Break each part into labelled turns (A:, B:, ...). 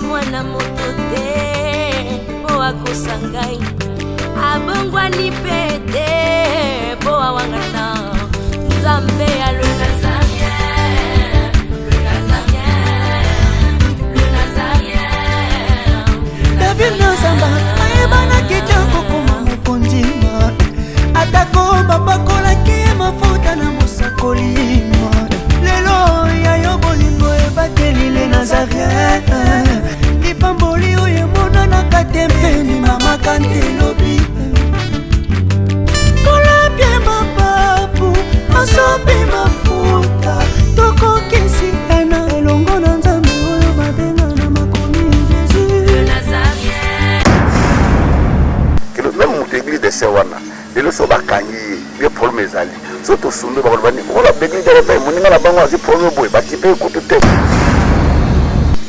A: mwana moto te po akosa ngai abongwani pe te po awangana Nzambe ya le Nazarien, le Nazarien, le Nazarien.
B: David Nzamba ayebana kitoko koma mokondima atako babakolaki mafuta na mosakolima lelo yayo bolingo ebateli le Nazarien lipamboli oyo emonanaka te mpeni mama kantelobi kolapie mapapu masopi mafuta tokokisikana elongo na Nzambe oyo babenga na makomi Jésus
A: le Nazarien.
C: Que le même moto église de Sewana lelo so bakangi ye problème ezali so to sundu ba kolobani ola béglise de refa moninga na bango azi problème boy batipe écoute te.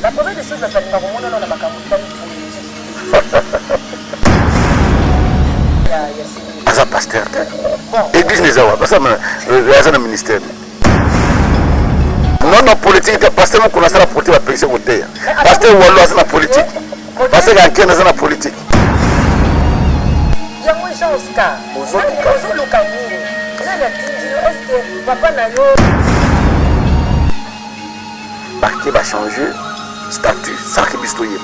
D: La première des choses à faire dans le monde na makambo
C: Asa pasteur église nezawa parce que asa na ministère non politique pasteur mo kuna sala politique ba pension côté pasteur wallo asa na politique pasteur ganke na asa na politique
D: ya moi Oscar ozo lokani na la tindi est-ce que papa na yo
C: parti va changer statut ça qui bistoyé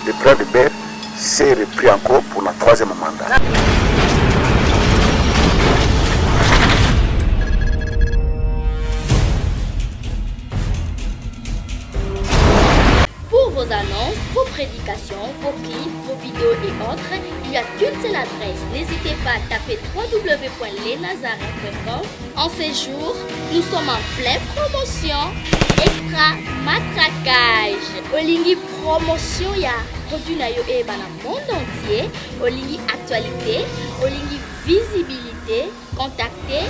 C: le plan de Ber s'est repris encore pour la 3e mandat.
E: Pour vos annonces, vos prédications, vos clips, vos vidéos et autres, il n'y a qu'une seule adresse. N'hésitez pas à taper www.lesnazarins.com. En ces jours, nous sommes en pleine promotion. Extra matraquage. Olingi promotion ya produit na yo e bana monde entier. Olingi actualité, Olingi visibilité. Contactez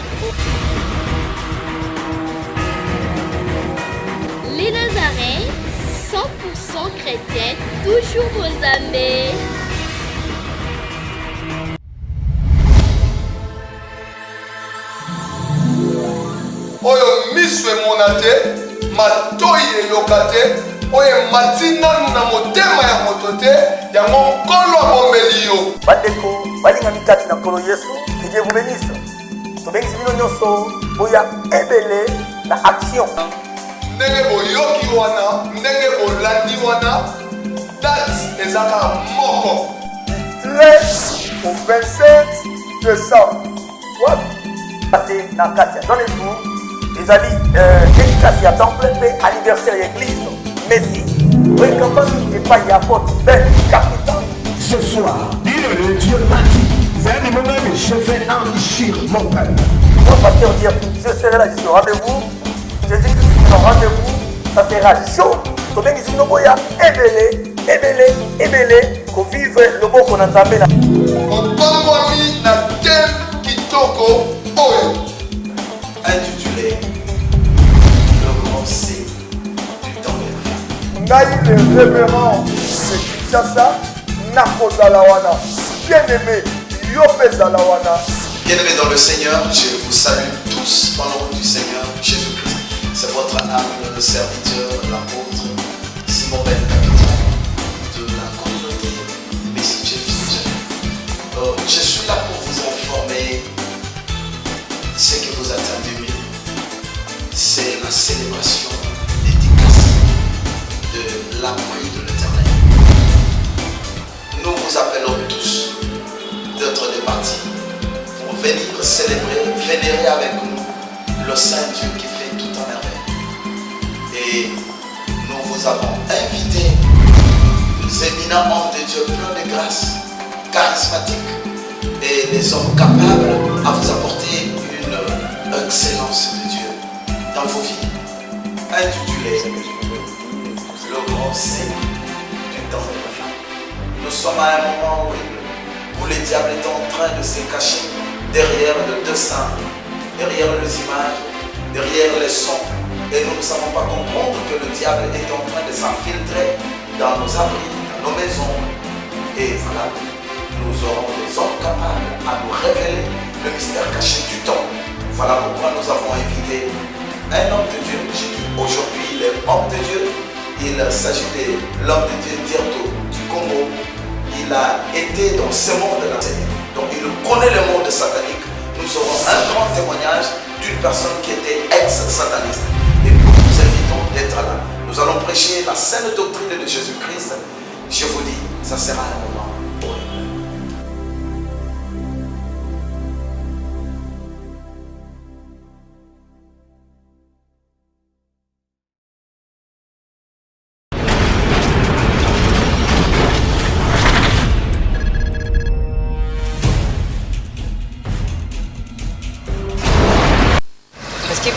E: les Nazarins. 100% chrétienne, toujours vos amis.
F: Oyo miswe monate, matoye yokate, oyo matina na motema ya motote, ya mokolo abombeli yo.
G: Bandeko, balinga mikati na kolo Yesu, que Dieu vous bénisse. Tobengisi bino nyonso, boya ebele na action.
F: Ndenge boyoki wana, ndenge bolandi wana, date ezaka moko.
G: 13 au 27 décembre. What? Passé dans Katia. Dans les jours, les amis, dédicace à temple, anniversaire église, Messi. Oui, campagne n'est pas y a porte, belle, capitaine.
H: Ce soir, dis-le, Dieu m'a dit, c'est un moment où je vais enrichir mon père.
G: Moi, pasteur, dire, je serai là, je suis au rendez-vous. Jésus-Christ est au rendez-vous, ça sera chaud. Donc, ici, nous voyons ébélé, qu'on vive le beau qu'on a entamé là.
F: Mopangwami na tem kitoko oyo.
I: Intitulé Le grand C du temps de
F: Ngai le révérend de Kinshasa, nakozala wana. Bien-aimé, yope zala wana.
I: Bien-aimés dans le Seigneur, je vous salue tous dans le nom du Seigneur Jésus-Christ. C'est votre humble serviteur, l'apôtre Simon Ben, capitaine de la communauté Messie Fusion. Je suis là pour vous informer ce que vous attendez. C'est la célébration dédicace de l'amour de l'Éternel. Nous vous appelons tous d'être des partis pour venir célébrer, vénérer avec nous le Saint Dieu qui fait tout en merveille. Et nous vous avons invité des éminents hommes de Dieu pleins de grâce, charismatiques et des hommes capables à vous apporter une excellence de Dieu dans vos vies. Intitulé Le grand C du temps de la fin. Nous sommes à un moment où le diable est en train de se cacher derrière de deux saints, derrière les images, derrière les sons. Et nous ne savons pas comprendre que le diable est en train de s'infiltrer dans nos abris, dans nos maisons. Et voilà, nous aurons des hommes capables à nous révéler le mystère caché du temps. Voilà pourquoi nous avons invité un homme de Dieu. J'ai dit aujourd'hui, il est homme de Dieu. Il s'agit de l'homme de Dieu Tirto du Congo. Il a été dans ce monde-là. Donc il connaît le monde satanique. Nous aurons un grand témoignage d'une personne qui était ex-sataniste. Et nous vous invitons d'être là. Nous allons prêcher la saine doctrine de Jésus-Christ. Je vous dis, ça sera un moment horrible.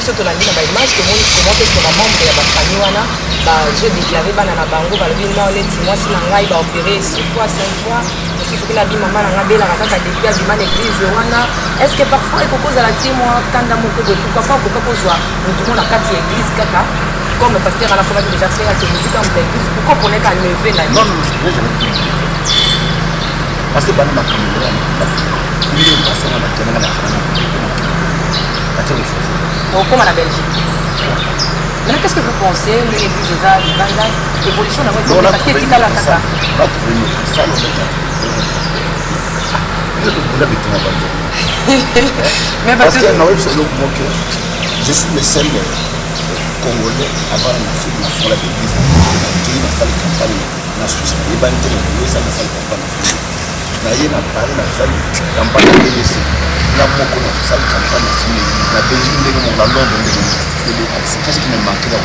D: biso tolandi na baimage tomoni comment est-ce que bamembre ya bafamille wana bazodeklare bana na bango balobi no leti mwasi na ngai baopere 6 fois 5 fois mosusu mpe nabi mama na ngai belaka kaka depuis abima na église wana est ce que parfois ekokozala te mwa kanda moko boye pourquoi pas okoka kozwa motu mo na kati ya église kaka comme pasteur ana fobaki déjà faire ate mosika moto ya église pourquoi poneka leve na
C: non parce que bana makambo wana ili pasana na tena na
D: comme en Belgique. Maintenant, qu'est-ce que vous pensez de l'église des arts, l'évolution de votre parce que c'est à la caca. Mais parce que
C: je suis le seul Congolais avant la formation de l'église qui a fait la campagne en Suisse. Il y a une campagne na ye na parle na salle campagne de l'EC na moko na salle campagne na Belgique ndenge na Londres ndenge c'est qu'est-ce qui me manque là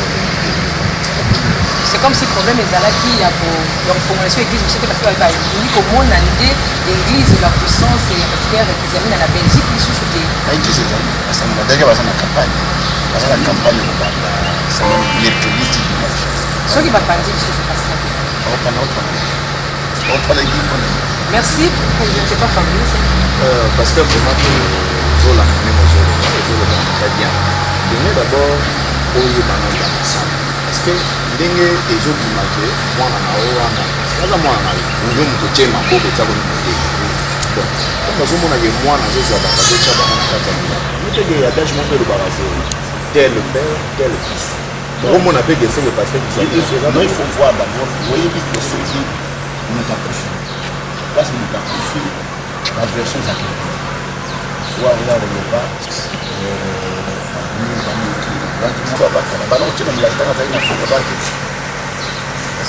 D: c'est comme si problème ezalaki ya pour formation église aussi parce que ba ni comment na l'idée l'église la puissance et frère examine na Belgique ni sous côté
C: église ezali parce que na déjà basa na campagne ba c'est les politiques
D: ce qui va pas dire sur ce pasteur
C: on parle l'église.
D: Merci, je ne sais pas Fabrice.
J: Pasteur, vraiment, Zola, même Zola, très bien. Donnez d'abord au Yébanon d'Amazon. Parce que, dengue et je vous marquez, moi, on a c'est pas moi, on a un côté, ma pauvre, ça va nous aider. Donc, comme on a des mois, on a des abats, des chabas, on a des abats. Nous avons des adages, mon père, le barrage, tel père, tel fils. Donc, on a fait des le pasteur qui
C: non, il faut voir d'abord, vous voyez, que ce qui nous a profité. Parce que nous avons fait la version de la question. Ou alors, on ne va pas. C'est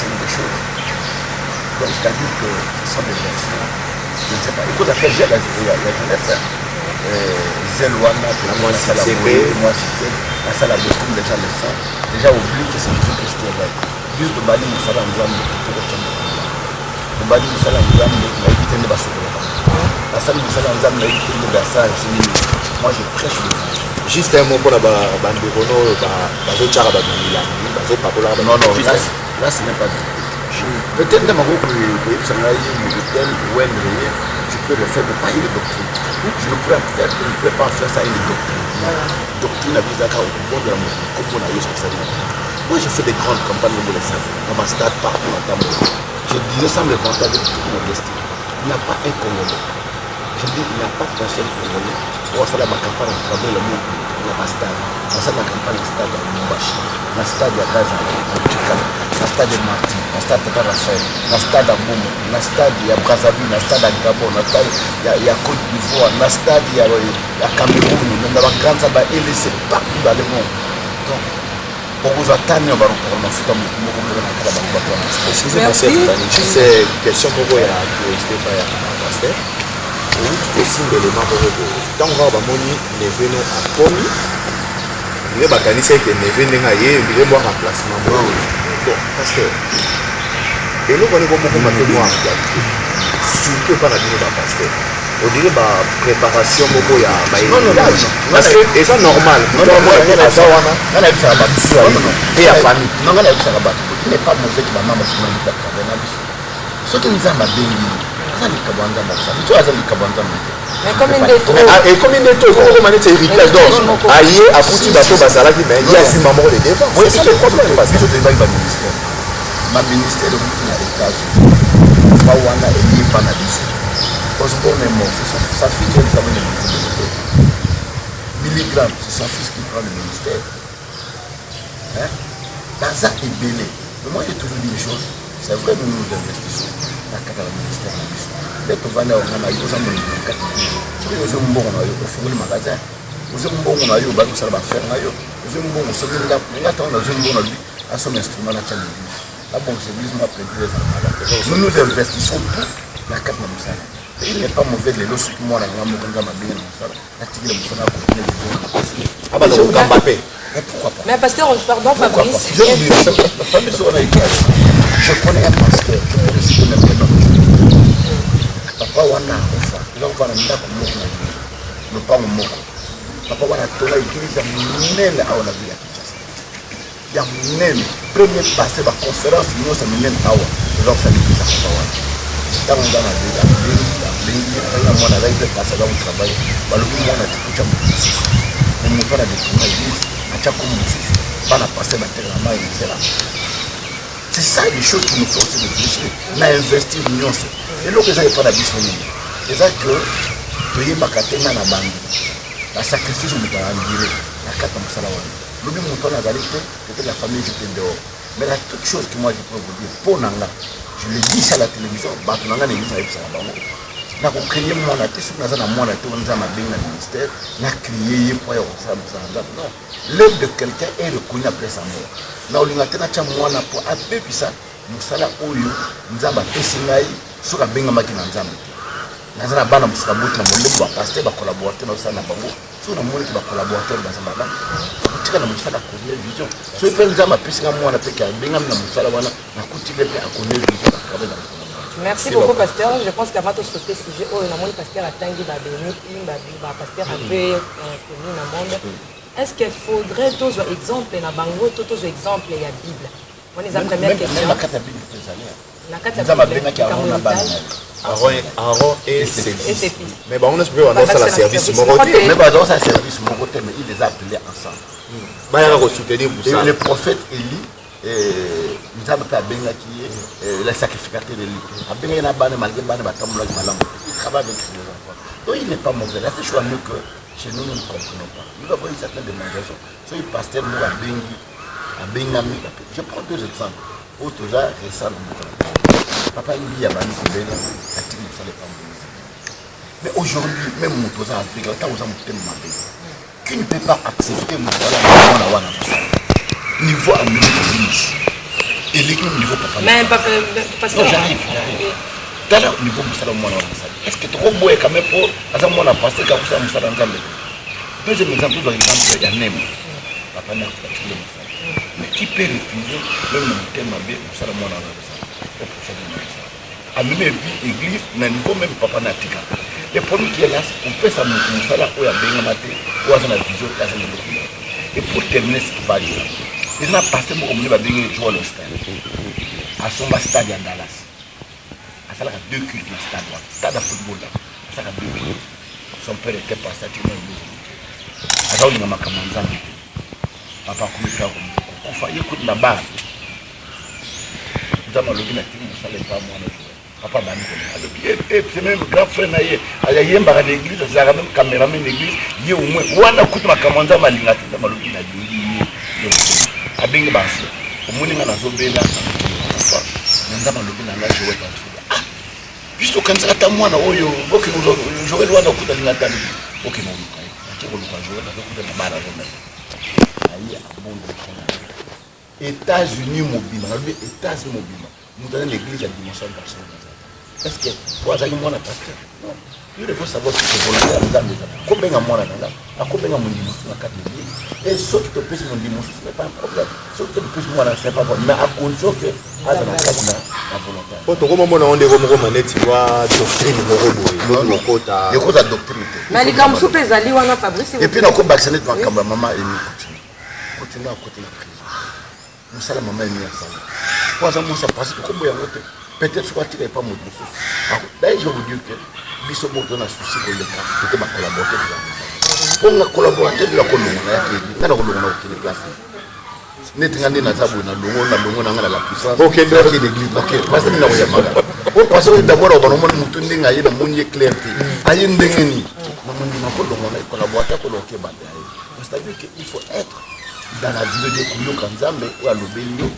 C: une des choses. Donc, c'est-à-dire que ce sont des versions. Je ne sais pas. Il faut appeler la jeunesse. Zelwana, moi, la salle à beaucoup déjà le font. Déjà, oublie que c'est une chose que je trouve. Juste de balayer une salle en blanc, pour mbadi musala nzambe na éviter de basokola la salle musala nzambe na éviter de gassage moi je prêche
J: juste un mot pour la bande de bono bazo chara ba mila bazo papola
C: non là ce n'est pas peut-être dans ma groupe ça m'a dit tel ou un je peux le faire mais pas une doctrine je ne peux pas faire ça une doctrine à visaka au bon de la comme on a eu ça moi je fais des grandes campagnes de l'État dans ma stade partout dans ta je disais ça me vantait avec toute modestie. Il n'y a pas un Congolais. Je dis, il n'y a pas qu'un seul Congolais. On va faire ma campagne à travers le monde. Il y a un stade. On va faire ma campagne au stade de Mumbashi. Un stade de Gaza, un stade de Martin, un stade de Raphaël, un stade à Boum, un stade de Brazzaville, un stade à Gabon, un stade il y a Côte d'Ivoire, un stade il y a Cameroun, dans la grande Saba, et c'est partout dans le monde. Donc,
J: excusez-moi, c'est question pour la curiosité par pasteur. Ou aussi l'élément pour vous. Tant qu'on va moni neve no akomi, il va organiser que neve n'enga yé, il va voir remplacement. Bon, pasteur. Et nous connaissons beaucoup de moi. Surtout par la vie de pasteur. On dirait la préparation beaucoup ya héritage parce que et ça normal et la famille
C: non la ça va n'est pas mauvais que maman m'a souvent dit ce que nous avons béni ça les kabanda ça tu as les kabanda
D: mais comme une des
J: et comme une des comment on dit héritage donc aïe à foutu bateau basala qui mais il y a si maman les devant oui c'est le problème parce que je travaille
C: ma ministère de l'État pas wana et pas na lycée parce que bon est mort, c'est sa fille qui est le ministère. Milligramme, c'est son fils qui prend le ministère. Baza est belé. Moi, j'ai toujours dit une chose. C'est vrai, nous investissons dans le ministère. Dès que on a eu ça, c'est que nous avons bon, on a eu le magasin. Nous avons bon, on a eu le ça va faire. Nous avons bon, on a eu à son instrument la l'église. La bonne église m'a prévu les enfants. Nous investissons tout dans la carte de Moussala. Il n'est pas mauvais de l'eau sur moi, la grande Moussala, la tique de Moussala, ah bah donc Mbappé. Mais pourquoi pas?
D: Mais pasteur, pardon Fabrice.
C: Je connais un pasteur, je peux citer même le nom. Papa wana ofa, il va na ndako moko na le pas mon moko. Papa wana tola église minene a la vie ya Kinshasa. Ya minene, premier passé ba conférence nous ça minene awa, donc ça l'église à papa wana. Dans la vie la mwana là il passe là au travail, ba le mwana tikucha mutisi. On monte la église, a tchako mutisi. Ba na passer ba terre na mai là. C'est ça les choses qui nous font aussi réfléchir. On a investi une union. Et là, ils n'ont pas d'habitude. C'est ça que les Bakatena na bande. La sacrifice nous a rendu. La carte de Salawan. Nous nous montons la réalité. Peut-être la famille j'étais dehors. Mais la toute chose que moi je peux vous dire, pour Nanga, je le dis à la télévision, Batunanga n'est pas ça. Na ko créer mon artiste, na za mon artiste, on a ma bien dans le ministère, na créer pour ça. Non, l'œuvre de quelqu'un est reconnue après sa mort. Na olinga tena cha mwana po apepi ça, musala oyo nzamba pesingai soka benga makina nzamba. Na za bana musala buti na molemo ba pasteur ba collaborateur na sana bango. So na moni ba collaborateur ba zamba ba. Tika na musala ko vision. So pe nzamba pesinga mwana pe ka benga na musala wana na kutile pe akone vision ka ba.
D: Merci beaucoup, pasteur. Je pense qu'avant de sauter ce sujet, le pasteur a tangué la béni, pasteur a peu connu dans le monde. Est-ce qu'il faudrait tous exemples dans Bango, tous exemples il y a Bible? On est la première question.
J: Aaron et ses fils. Mais on a supposé avoir ça la service Moroté.
C: Mais dans sa service Moroté, mais il les a appelés ensemble. Le prophète Élie. Nous avons fait la sacrificateur de l'île. Il travaille avec les enfants. Donc il n'est pas mauvais. Là, c'est mieux que chez nous, nous ne comprenons pas. Nous avons une certaine démonstration. Si le pasteur nous a Bengami, je prends deux exemples. Autre chose récent. Papa il dit à Bani Kibéna, mais aujourd'hui, même mon toza Afrique, qui ne peut pas accepter mon niveau à l'église. Et l'église niveau papa.
D: Mais papa,
C: j'arrive. Dans le niveau est-ce que tu as quand même pour à passer comme ça, deuxième exemple, il y a Nem. Papa n'a pas de mais qui peut refuser même mon thème à bien, ça le monde à même l'église, n'a niveau même papa n'a tika. Le premier qui est là, on peut ça nous faire la où il y a bien maté, où il y a vision, et pour terminer ce qui va dire. Il a passé beaucoup de temps jouer au stade. À son stade à Dallas. À ça, il y a deux cultes dans le stade. Stade de football. À ça, il y a deux cultes. Son père était passé à Timon. À ça, il y a un camarade. Papa, comment faire on fait écoute la base. Nous avons le bien à Timon, ça n'est pas moi. Papa m'a dit c'est même grand frère naïe. Il y a un bar d'église, il y a même caméraman d'église. Il y a au moins. Ou on a écouté ma camarade à Malingati. Dans ma lobby, il y a deux. Abenge basi omuninga nazobela fa nzama lobina nga jowe pa biso kanza ata mwana oyo boki jowe lwana okuta lingata ni boki no lukai akiko luka jowe na okuta na bara zona ayi abondo kana États-Unis mobima na États-Unis mobima mutana l'église ya dimension personnelle est-ce que toi ça mwana pasteur non il faut savoir ce que volontaire dans les combien mwana nanga akobenga mon dimension na quatre église et ce qui te pèse mon dimanche, ce n'est pas un problème. Ce qui te pèse moi, ce n'est pas un problème. Mais à condition que, à la volonté.
J: Quand on remonte, tu vois, doctrine,
C: il y a une doctrine.
D: Mais les Kamsou Pézali, on a Fabrice.
C: Et puis, on a vacciné devant la maman et nous continuons. Continuons à côté de la prison. Nous sommes la maman et nous sommes. Pour ça, moi, ça passe. Peut-être que tu n'es pas mon souci. D'ailleurs, je vais vous dire que, Bissot Moto n'a souci pour le cas. C'était ma collaborateur. Pour la collaborateur de la commune, il y a une place. Nettingandi na sabu na longo na la puissance. OK, donc il église. OK, parce que na oyamala. Parce que d'abord on va nous mutundi nga yena munye client. Ayi ndengeni. Mamundi makolo na collaborateur ko loke bande. C'est-à-dire qu'il faut être dans la vie de Kuyo Kanzambe ou à l'obéir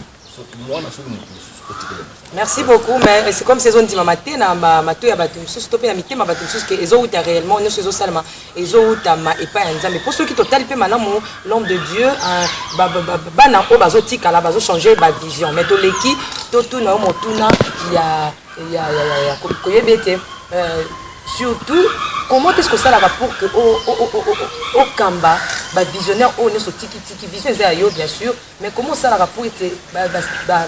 D: Merci beaucoup, mais c'est comme saison dit matin na mato ya bato sous topé na mitema bato sous que ezo uta réellement ne sous salama ezo uta ma et pas nzambe pour ceux qui total pe malamu l'homme de Dieu bana o bazo tika la bazo changer ba vision mais to leki to tout na motuna ya koyebete surtout comment est-ce que ça la pour que au Kamba ba visionnaire on est sur tiki vision yo bien sûr mais comment ça la pour être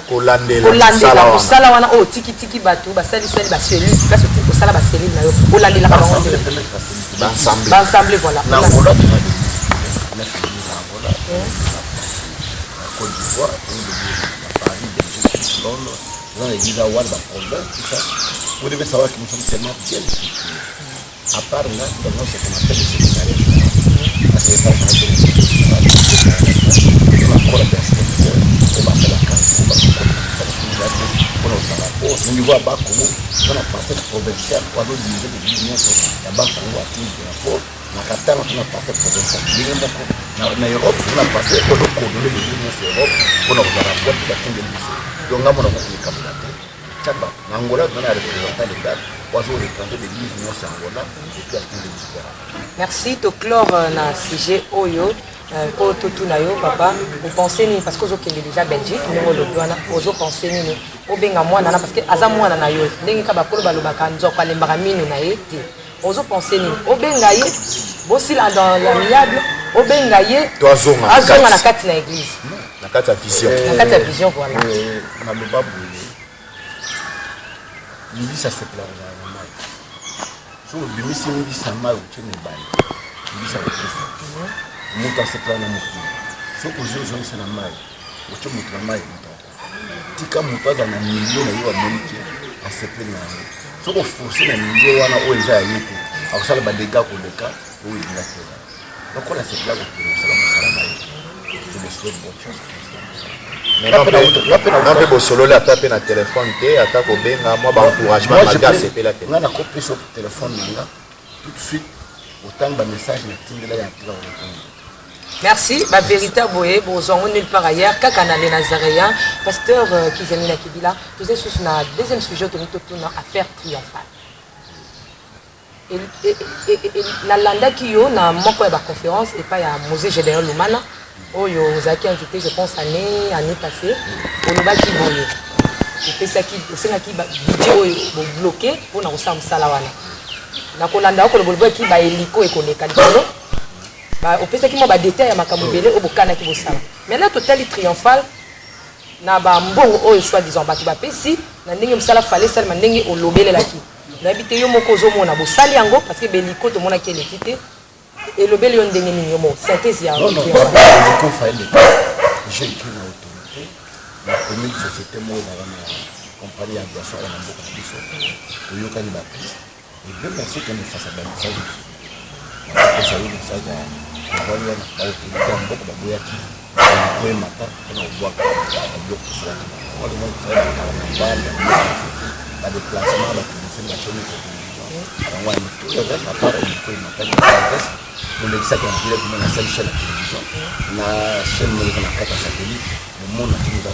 D: kolandela sala wana o tiki batu ba sali ba cellule parce que sala ba cellule na yo kolandela ba ensemble voilà
C: na ngola na Côte d'Ivoire Paris Belgique Londres dans les villes à province tout ça vous devez savoir que nous sommes tellement bien structurés. À part là, nous avons ce qu'on appelle le séminaire. À ce stade, on a encore des aspects. On va faire la carte, on va faire au niveau à Bakomo, on a passé le provincial, on va diriger des lignes à Bakomo, à tout le rapport. La capitale, on a passé le provincial. En Europe, on a passé le coordonné des lignes en Europe, on a fait la rapport de la fin de lycée. Donc là, on a fait les capacités. Angola, on a représenté les dates.
D: Merci to clore na sujet oyo pour tout nayo papa vous pensez ni parce que vous êtes déjà Belgique nous le douana vous pensez ni au benga mwana na parce que aza mwana na yo ndenge ka bakolo balobaka nzoka lembaka minu na yete vous pensez ni au benga ye bosi là dans l'amiable au benga ye azonga na kati na église
J: na kati
D: ya vision voilà
C: na lobabu ni ça c'est clair. So le monsieur me dit ça m'a outé ne bail. Il dit ça au Christ. Mon cas c'est plan na moto. So ko je ça na mai. Outé mon travail mon tika moto za na million na yo américain a se plaindre. So ko forcer na million wana o eza yete. A sala ba dega ko deka o il na tela. Donc on a ce plan ko sala mai. Je me souhaite bonne chance.
J: Nape bosolo la tape na téléphone te atako benga moi ba encouragement malgré c'est la tête.
C: On a copié sur téléphone là tout de suite autant de messages na tingela ya kila répondre.
D: Merci ba véritable boye bozongo nulle part ailleurs kaka na les Nazaréens pasteur Kizemi na Kibila tous sous na deuxième sujet to na affaire triomphale. Et la landa qui yo na moko ya ba conférence et pas ya Mosé Gédéon Lumana. Oyo ozaki invité je pense année passée olobaki boye epesaki osengaki video oyo bloqué mpona kosala mosala wana na kolanda oko loboloboki baeliko ekoleka likolo opesaki mwa badetail ya makambo ebele oyo bokanaki bosala maintenant totali triomphale na bambongo oyo soi disant bato bapesi na ndenge mosala fale esalema ndenge olobelelaki nayebi te yo moko ozomona bosali yango parce que beliko tomonaki eleki te et le bel yon ndenge nini yo mo synthèse ya
C: non je confie le j'ai écrit na autorité la première société moi dans la compagnie ya biaso na mboka na biso oyokani ba prix et bien merci que nous fasse ba message ça y est ça ya voilà na autorité mboka ba boyaki ko mata na obwaka ba bloc ça on le montre ça ba déplacement ba commission la chaîne de télévision on voit tout le reste à part ko mata le sac en direct dans la chaîne de télévision la chaîne de la carte satellite le monde a tout ça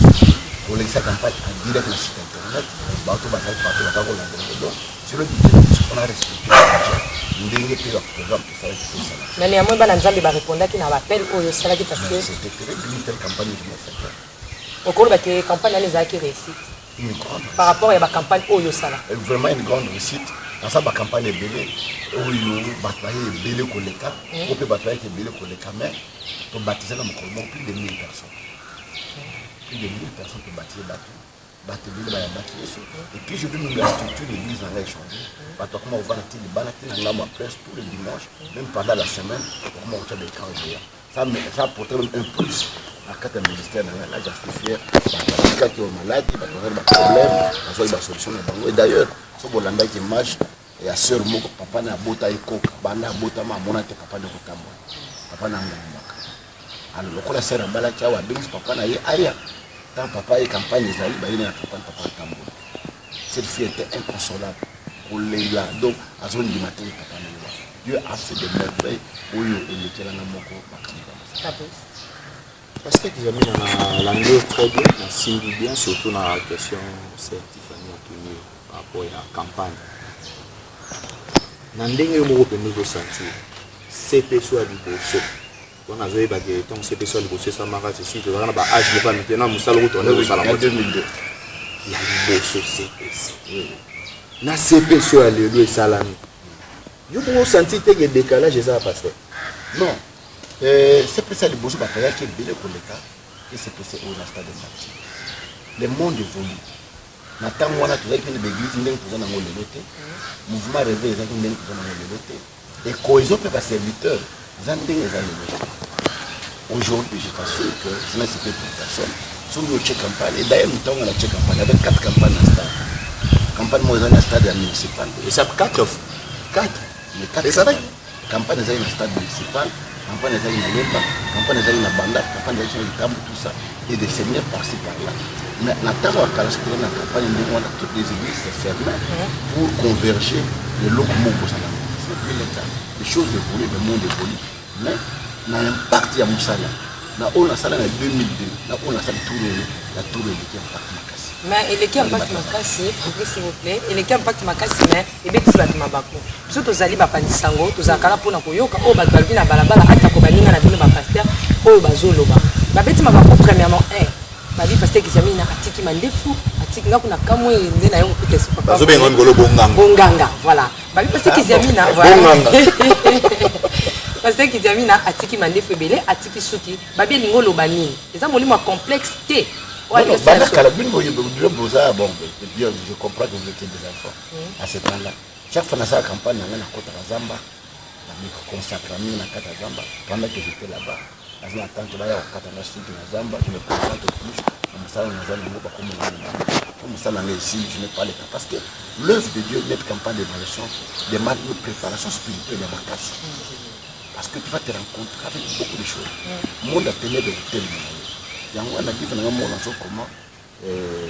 C: pour les sacs en direct sur site internet bato bazali partout bakako la donc sur le budget on a respecté ndenge pe programme pour faire tout ça
D: mais néanmoins bana nzambe ba répondaki na appel oyo sala ki parce que
C: c'était une telle campagne qui m'a fait
D: au cours de la campagne les a qui réussite par rapport à la campagne oyo sala
C: vraiment une grande réussite dans sa campagne belé oyo bataille belé koleka ou peut bataille que belé koleka mais pour baptiser dans mon plus de 1000 personnes plus de 1000 personnes pour baptiser bateau belé ba baptiser et puis je donne la structure de l'église dans les changé bateau comment on va la télé balater dans la presse tous les dimanches même pendant la semaine comment on tient des camps ça apporte un plus à quatre ministères dans la justifier parce que malade il va avoir des problèmes il va solution et d'ailleurs so bolanda qui marche et à sœur moko papa na bota ekoka bana bota ma mona te papa de kotamba papa na ngomaka alors lokola sœur bala kia wa bings papa na ye aya tant papa et campagne ezali ba yina papa tambo cette fille était inconsolable pour les là donc à zone du matin papa na Dieu a fait des merveilles oyo elekela na moko bakamba
J: Parce que j'ai mis dans la langue très bien, dans Simbi bien, surtout dans la question Tiffany Antonio par rapport à la campagne. Dans le dernier moment que nous avons senti, CP soit du bosso. On a joué avec ton CP soit du bosso, ça m'a fait ceci, on a âge de pas maintenant, nous allons retourner au salon. En 2002. Il y a du bosso CP. Na CP soit le salami. Vous pouvez sentir que le décalage est à passer.
C: Non. C'est pour ça que les bourgeois qui est bien pour l'État, et c'est pour ça qu'on a stade de match. Le monde évolue. Maintenant, on a toujours une église, une église dans le loté. Mouvement réveil, une église dans le loté. Et cohésion peut passer serviteur, ils ont des loté. Aujourd'hui, je t'assure que ce n'est pas pour personne. Sur nos check campagne, et d'ailleurs, nous avons la check campagne avec 4 campagnes dans le stade. Campagne moi, dans le stade municipal.
J: Et ça 4
C: Mais 4 campagnes dans le stade municipal. Campagne des na Lemba, campagne des na Banda, campagne des na Tambu, tout ça, et des séminaires par-ci par-là. Mais la table à la campagne, toutes les églises se ferment pour converger les locaux pour ça. C'est plus le cas. Les choses évoluent, le monde évolue. Mais l'impact de Moussala, on a salé en 2002, on a salé la tour de l'impact Makassi.
D: Mais il y a impact Makassi, s'il vous plaît, il y a impact Makassi, mais il y a des Mabako. Surtout aux alibis Panisango, tous à Kalapona Koyoka, au Balbina Balabala, à Takobanina, la ville Pasteur, au Bazoloba. Babeti Mabako, premièrement, Babi Pasteur qui s'amène à Tiki Mandefou, à Tiki Nakuna Kamwe, et Nayo Kutes Papa. Bonganga, voilà. Babi Pasteur qui s'amène à Pasteur qui s'amène à Tiki Mandefou Belé, à Tiki Suki, Babi Lingolo Bani. Et ça, mon lit, complexité.
C: Bon, je comprends que vous étiez des enfants à ce temps-là. Chaque fois que la campagne, on a la côte à Zamba, on a consacré à Zamba. Pendant que j'étais là-bas, je me concentre plus. Je n'ai pas le temps. Parce que l'œuvre de Dieu, notre campagne d'évaluation, demande une préparation spirituelle de ma casse. Parce que tu vas te rencontrer avec beaucoup de choses. Le monde a tenu de tel moment. Il y a un dit comment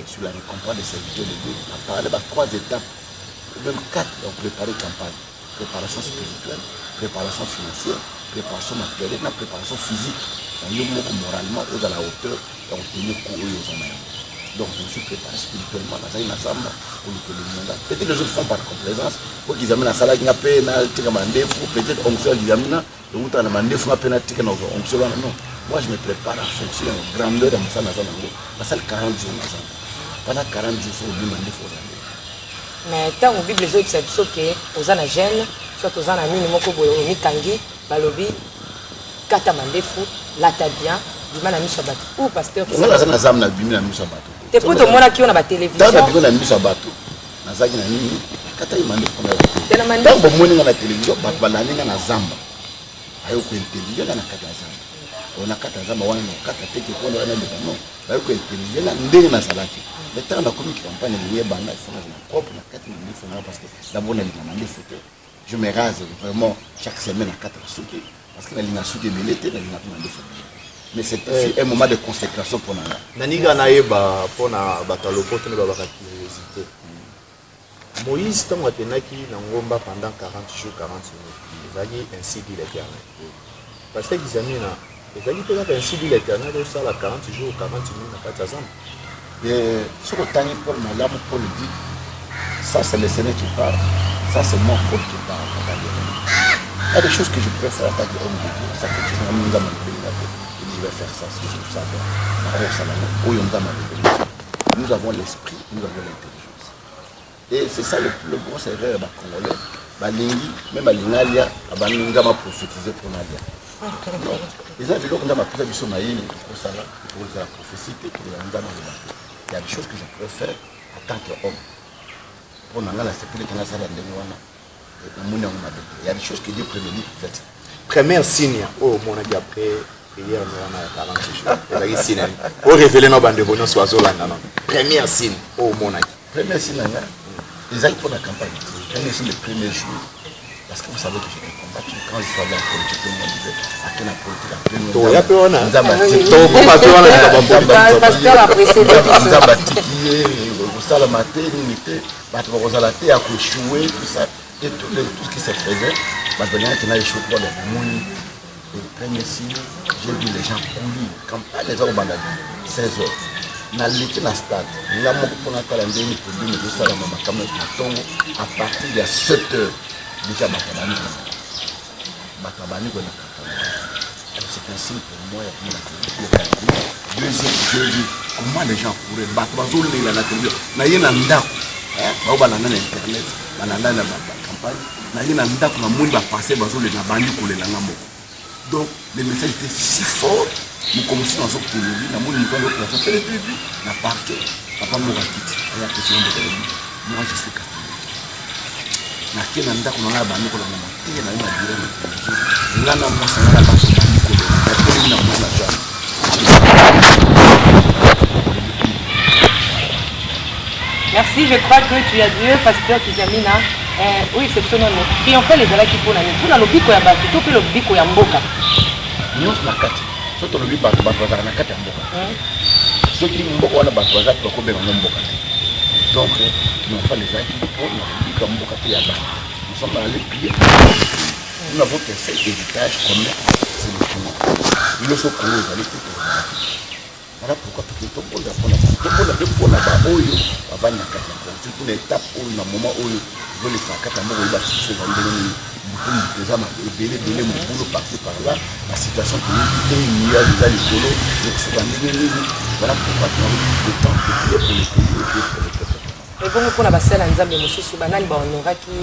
C: sur la récompense des serviteurs de Dieu, on a parlé de 3 étapes, ou même 4 pour préparer la campagne. Préparation spirituelle, préparation financière, préparation matérielle, et préparation physique. On est moralement aux à la hauteur et on tenait cours aux hommes. Donc je me suis préparé spirituellement dans une assemblée pour le monde. Peut-être les autres font par complaisance, pour qu'ils amènent la salle qui n'a pas peut-être onction qu'ils amènent, et où tu as demandé, il faut appeler la onction. Non. Moi, je me prépare à fonctionner en grandeur dans ma salle. La salle 40 jours. Pendant 40 jours, il faut demander.
D: Mais tant que la Bible les autres, c'est que aux ans jeunes, soit aux ans amis, nous avons mis Tanguy, Balobi, Katamandefu, Latabien, Bimana Misabato. Ou pasteur qui
C: s'est fait. On a zam na Bimana Misabato.
D: T'es pour tout le monde qui a la télévision.
C: Dans la Bimana Misabato, Nazaki na nini, Katamandefu na. Dans le monde na télévision, Batbalani na Zamba. Ayo ko intelligent na Katazamba. On a Katazamba wana na Katateke ko na na non. Ayo ko intelligent na ndenge na salaki. Le temps de la campagne de Banda, il faut propre na 4 minutes parce que d'abord on a demandé photo. Je me rase vraiment chaque semaine à 4 souki parce que la ligne souki de l'été la ligne demandé photo. Mais c'est un moment de consécration pour Nana.
J: Naniga naeba pour na batalopo tene ba curiosité. Moïse tant atenaki na ngomba pendant 40 jours 40 minutes. Ezali ainsi dit l'Éternel. Parce que Gizamina ezali pe ainsi dit l'Éternel ça la 40 jours 40 minutes na Katazam.
C: Et ce que Tani Paul Malam Paul dit, ça c'est le Seigneur qui parle, ça c'est moi Paul qui parle. Il y a des choses que je préfère attaquer homme de Dieu. Ça fait que nous avons je vais faire ça, c'est tout ça. Nous avons l'esprit, nous avons l'intelligence. Et c'est ça le plus gros erreur des Congolais. Balingi, même à l'Inalia, nous avons prophétisé pour Nadia. Les gens disent que nous avons prophétisé pour Naïm, pour ça, pour la prophétie, pour la Ndama. Il y a des choses que je préfère en tant qu'homme. Pour la sécurité, il y a des choses que Dieu prévenit.
J: Première signe, oh mon ami, après, hier, nous avons 40 jours. Il signe. Pour révéler nos bandes de bonheur, soit Zolanda. Première signe, oh mon ami.
C: Première signe, les aïeux pour la campagne. Première signe, le premier jour. Parce que vous savez que j'ai combattu. Quand je suis allé en politique, tout le monde disait, à quelle politique, tout ce qui se faisait, premier signe, j'ai vu les gens courir. Campagne, les gens ont bandé 16 heures. Na l'été na stade, nous avons pour la calendrier pour dire que ça à partir de 7 heures, déjà Batabani. C'est un signe pour moi. Deuxième, je dis comment les gens pourraient battre la télévision. Na yena ndako, ba ba na internet, ba na campagne, na yena ndako na monde va passer bazole na bandi kolela ngamo. Donc le message était si fort. Nous commençons à sortir de lui, nous avons fait le début, nous avons parqué, papa m'a quitté, moi je suis catholique. Nous avons fait la télévision, nous avons
D: Merci, je crois que tu as Dieu, pasteur Kizamina. Oui, c'est ton nom. Triompher les alaki pour l'année. Pour la lobiko ya batu, tout le lobiko ya mboka.
C: Nous sommes la soto lobi bato bazala na kati ya mboka soki mboka wana bato baza bakobenga ngo mboka donc nafa lezalaki mpona kobika mboka te ya bana nous sommes allés piller nous n'avons qu'un seul héritage commun c'est le chemin biloso kolo ezali te voilà pourquoi tokoki tombonda baoyo bavandi na kati ya mboka surtout na étape oyo na moment oyo zoleka kati ya mboka oyo basukise bandenge nini déjà belé mon parti par là la situation politique il y a déjà les colos donc c'est voilà pourquoi tu as le temps de prier pour les pays
D: et bon pour la basse à Nzambe mosusu banani ba honoraki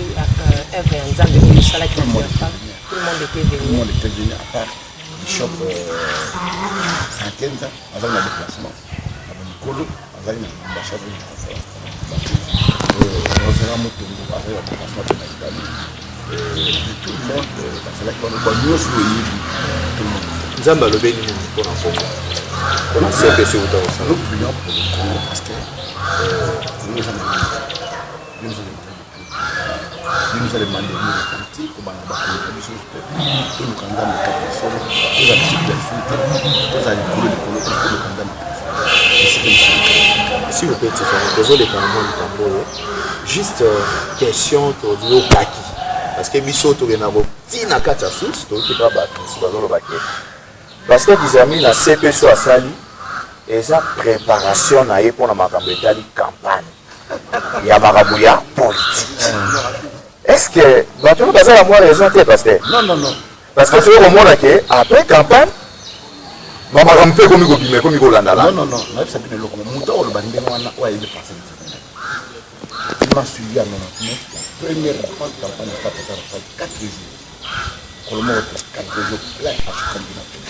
D: œuvre ya Nzambe oyo salaki tout le monde était venu
C: à part bishop Akenza azali na déplacement aba mikolo azali na ambassade de conférence Rosera Motongo azali na déplacement de Italie tout le monde parce que là nous sommes tout le monde
J: Nzamba le béni pour la Congo on sait que c'est où dans ça
C: nous prions pour le Congo parce que nous allons demander une politique pour la politique pour nous condamner les personnes pour la superfuité pour la condamner
J: si vous pouvez désolé quand même juste question pour dire Baki parce que biso to na bo tina kata source to ke ba bazolo baki parce que des amis la CPSO asali et sa préparation na ye pour na makambo etali campagne ya marabuya politique est-ce que bato baza la moi raison parce que
C: non
J: parce que c'est au moment que après campagne mama kampe komi ko bime komi ko landa la
C: non na ça bien le comme muto o le bande wana wa ile passer il m'a suivi à 99 première campagne de 4 jours. Colombo 4 jours plein à chaque campagne.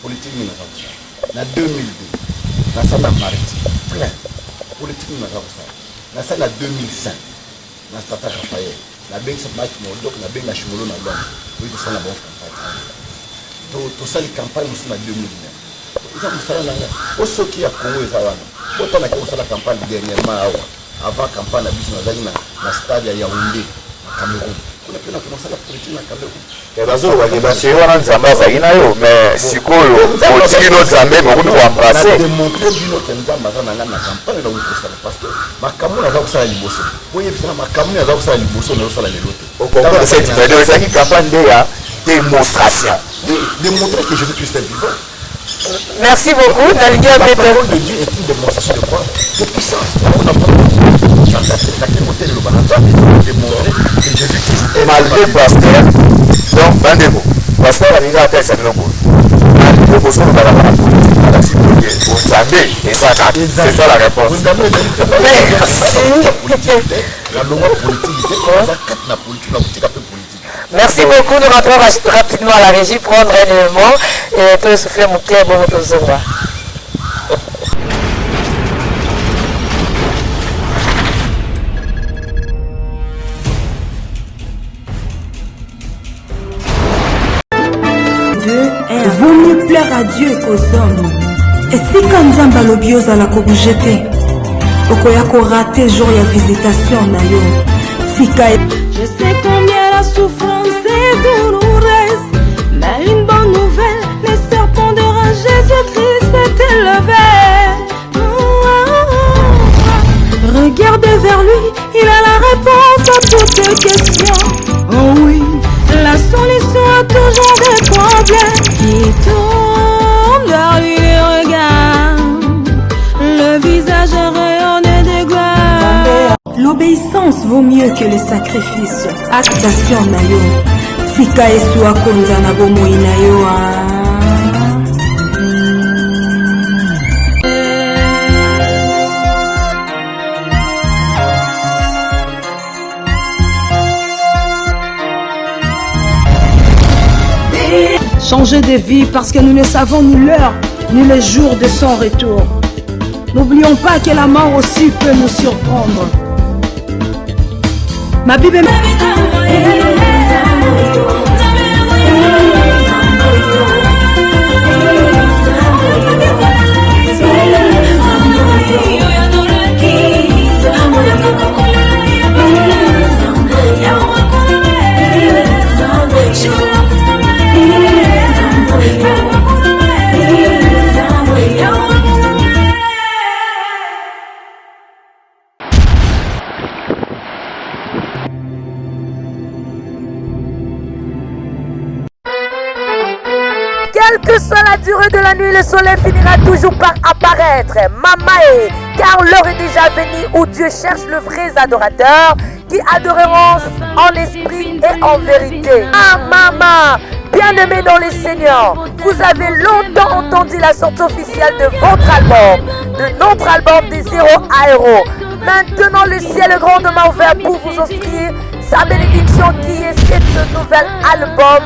C: Politique nous n'a pas. En 2002, la salle à Mariti plein. Politique nous n'a pas. La salle à 2005, la Tata Raphaël, la Bengue Sabat Moldok, la Bengue Chimolo na Londres. Oui, c'est la bonne campagne. Tout ça les campagnes nous sont en 2009. Ils ont fait là. Au ce qui a Congo et Zawana. Autant que la campagne dernièrement avant la campagne na stade ya Yaoundé na Cameroun. On a pu commencer la politique na Cameroun.
J: Et bazo wa kibasi wana nzamba za ina yo mais sikoyo politique no nzambe beaucoup pour embrasser.
C: Démontrer bino que nzamba za na campagne na ukosala parce que makamu na za kusala liboso. Boye bisana makamu na za kusala liboso na kusala lelote.
J: Au Congo de cette vidéo ça qui campagne de ya démonstration.
C: Démontrer que Jésus-Christ est vivant.
D: Merci beaucoup.
C: La parole de Dieu est une démonstration de quoi? De puissance. On n'a pas
J: malgré pasteur donc bandeko pasteur alinga ata esa biloko malgré bosolo balabala politique c'est ça la réponse
D: merci beaucoup. Nous rentrons rapidement à la régie prendre un élément et tout souffler mon clé bon tout se voit.
B: Vaut mieux plaire à Dieu qu'aux hommes. Et si quand Nzamba lobi ozala kobouge te okoya korate jour ya visitation na yo fika. Je sais combien la souffrance est douloureuse, mais une bonne nouvelle, les serpents de rage, Jésus-Christ s'est élevé. Regardez vers lui, il a la réponse à toutes tes questions. Oh oui, la solution a toujours des points. vaut mieux que les sacrifices. Actation na yo. Tika esu akonza na bomoi na yo.
K: Changer de vie parce que nous ne savons ni l'heure ni le jour de son retour. N'oublions pas que la mort aussi peut nous surprendre. Ma Bible
L: Quelle que soit la durée de la nuit, le soleil finira toujours par apparaître. Mamae, car l'heure est déjà venue où Dieu cherche le vrai adorateur qui adoreront en esprit et en vérité. Ah maman, bien-aimés dans le Seigneur, vous avez longtemps entendu la sortie officielle de votre album, de notre album de 0 à Héros. Maintenant, le ciel est grandement ouvert pour vous offrir sa bénédiction qui est ce nouvel album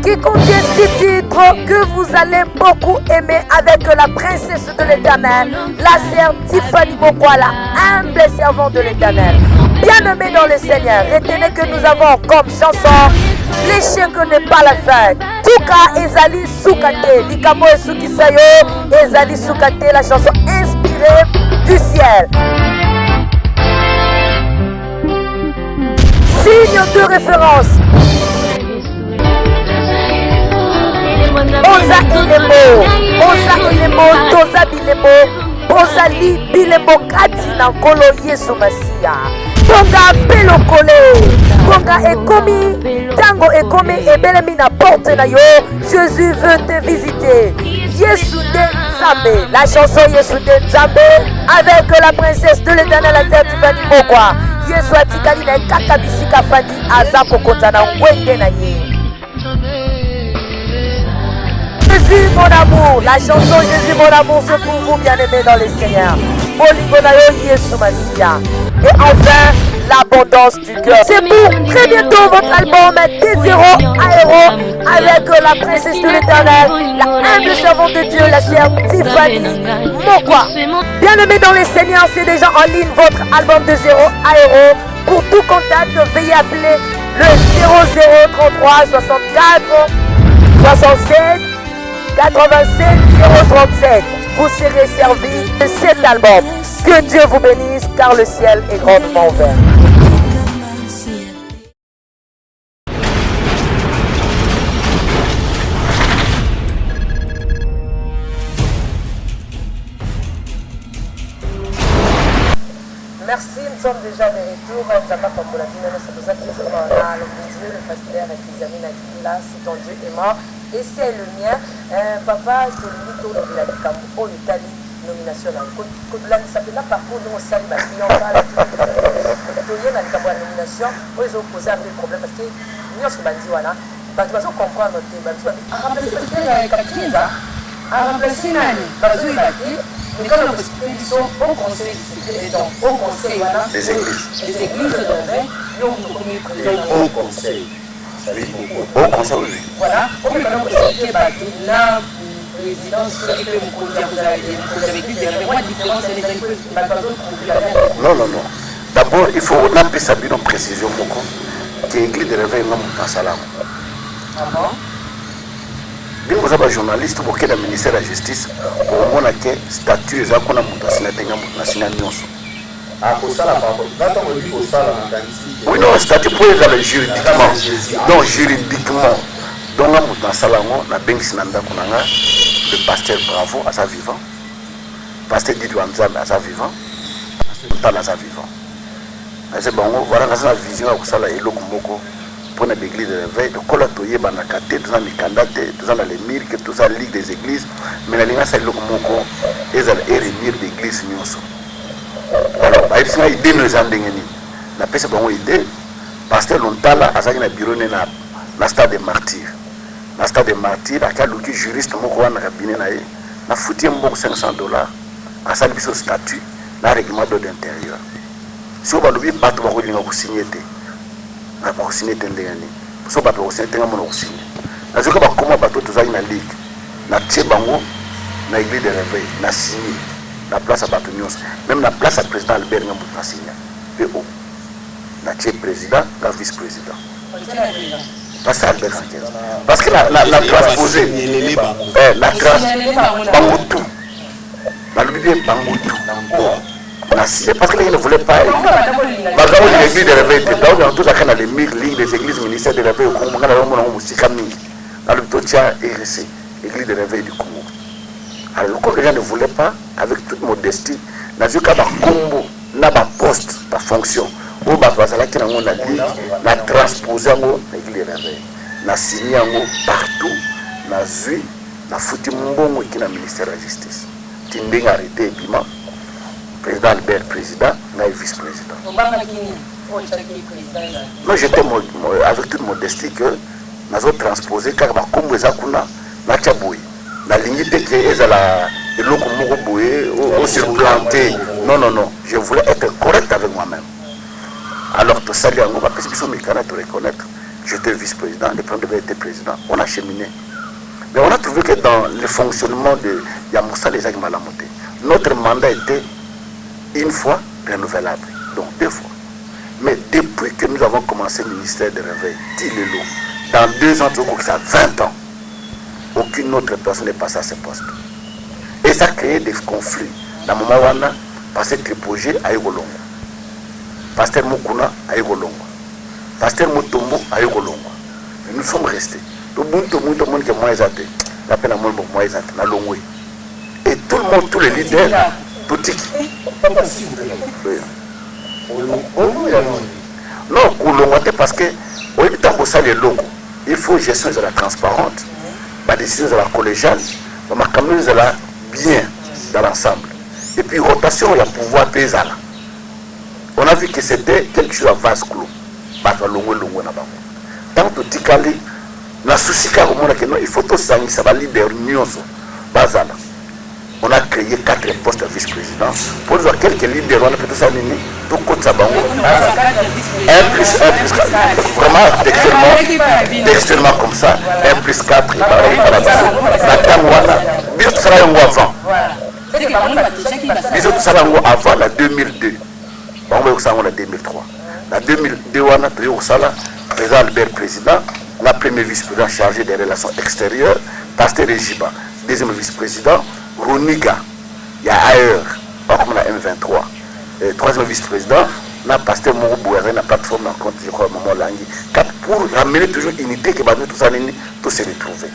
L: qui contient 6 titres que vous allez beaucoup aimer avec la princesse de l'Éternel, la sœur Tiffany Bokwa, la humble servante de l'Éternel. Bien-aimés dans le Seigneur, retenez que nous avons comme chanson les chiens que n'est pas la fête. Tuka Ezali Soukate, Likamo et Sukisayo, Ezali Soukate, la chanson inspirée du ciel. Signe de référence. Oza Ilemo, Oza Ilemo, Toza Bilemo, Bozali Bilemo Kati na Nkolo Yesu Masia. Bonga Pelokole, Bonga Ekomi, Tango Ekomi Ebelemi na porte na yo. Jésus veut te visiter. Yesu de Nzambe, la chanson Yesu de Nzambe avec la princesse de l'Éternel, la sœur Tiffany Bokwa. Yesu atikali na kaka bisika fandi aza kokonza na ngwende na ye. Jésus mon amour, la chanson Jésus mon amour, c'est pour vous bien-aimés dans le Seigneur. Et enfin, l'abondance du cœur. C'est pour très bientôt votre album des 0 à Héros avec la princesse de l'Éternel, la humble servante de Dieu, la sœur Tiffany Bokwa. Bien-aimés dans le Seigneur, c'est déjà en ligne votre album de 0 à Héros. Pour tout contact, veuillez appeler le 0033 64 67 87 037. Vous serez servi de cet album. Que Dieu vous bénisse car le ciel est grandement ouvert. Merci, nous sommes déjà de retour. Ça nous a toujours le le pasteur là, c'est ton Dieu est mort. Et c'est le mien. Papa, c'est le mytho de la Campo, l'Italie nomination. Quand il s'appelle là, par contre, nous, on salue ma fille, on parle de la nomination. Ils ont posé un peu de problème parce que nous, on se dit, voilà. Parce que nous comprendre notre débat. Remplacer Nani, mais quand on explique au conseil, au conseil, voilà, les églises
C: au conseil. Au conseil, oui. Voilà,
L: comme on explique la présidence, qui peut me conduire avec lui, il y a vraiment différence et les églises.
C: Non. D'abord, il faut appeler ça une précision beaucoup. Que l'église de réveil est dans salam.
L: Ah bon?
C: Bien vous avez un journaliste pour que le ministère de la Justice pour moi que statut les akona mutasina tenga mutasina nyonso.
J: Ah pour ça là par contre quand on dit pour ça là
C: oui non statut pour les juridiquement. Donc juridiquement donc la mutasala ngo na bengisi na ndako nanga le pasteur Bravo à sa vivant. Pasteur Didi Wanzambe à sa vivant. Pasteur à sa vivant. C'est bon voilà quand ça vision pour ça là eloko moko. Pour l'église de réveil, de colatoyer, banakate, tout ça, les candidats, tout ça, les mires, tout ça, ligue des églises, mais la ligne, c'est le moko, et ça, les mires d'église, nous. Alors, il y a des idées, nous avons la pesa bango idée pasteur Lontala azaki na bureau na stade des martyrs. Na stade des martyrs aka luki juriste moko wana cabinet na ye na futi mbongo $500 asali biso statut na règlement d'ordre intérieur. Si on va le bateau va rouler au signer na ba signer ndengani. So ba ko signer tenga mono signer. Na zoka ba comment bateau tozali na ligue. Na tie bango na église de réveil na signer la place à bateau nyos même la place à président Albert Ngambu na signer. PO na tie président na vice-président. Parce que la transposé la Bangotou la Bible Bangotou parce qu'il ne voulait pas l'église de réveil dans tout ça les lignes des églises ministères de réveil au Congo dans le Totia RC église de réveil du Congo. Alors comme les gens ne voulaient pas avec toute modestie n'a vu qu'à combo n'a pas poste pas fonction où bazala qui na transposé l'église de réveil na signé partout na zui na futi mbongo qui na ministère de la justice tinding arrêté bima président Albert président na vice-président. Non j'étais avec toute modestie que nous avons transposé car ma combo ezakuna na chaboui la ligne que ezala eloko moko boye au surplanté non je voulais être correct avec moi-même. Alors tout ça on va parce que sont mécaniques de reconnaître j'étais vice-président le premier était président on a cheminé mais on a trouvé que dans le fonctionnement de Yamoussa les Agma Malamoté notre mandat était une fois renouvelable donc 2 fois mais depuis que nous avons commencé le ministère de réveil Tilelo dans 2 ans ça 20 ans aucune autre personne n'est passée à ce poste et ça a créé des conflits dans le moment où on a passé Tripogé à Egolongo pasteur Mukuna à Egolongo pasteur Mutombo à Egolongo nous sommes restés tout le monde qui est moins athée l'appel à moi moins athée na Longwe et tout le monde tous les leaders tout non Koulongo parce que au lieu de ça les locaux il faut gestion de la transparente la décision de la collégiale la caméra de la bien dans l'ensemble et puis rotation il y a pouvoir paysan. On a vu que c'était quelque chose à vase clos. Tant que Tikali, la souci car il faut tout ça, ça va leader nyonso. Bazala. On a créé 4 postes de vice-président. Pour voir quelques leaders, on a fait tout ça, tout côté Sabango. 1 plus 4. Vraiment, textuellement comme ça. 1 plus 4, la Tamouana, bien tout ça avant. Bien tout ça avant la 2002. On va en 2003. La 2002, on a pris au Sala, président Albert président, la première vice-président chargé des relations extérieures, pasteur Regiba, deuxième vice-président, Roniga, il y a ailleurs, comme la M23, troisième vice-président, la pasteur Moro Bouéré, la plateforme en compte, je crois, Maman Langui, pour ramener toujours une unité qui va tout ça, tout se retrouver.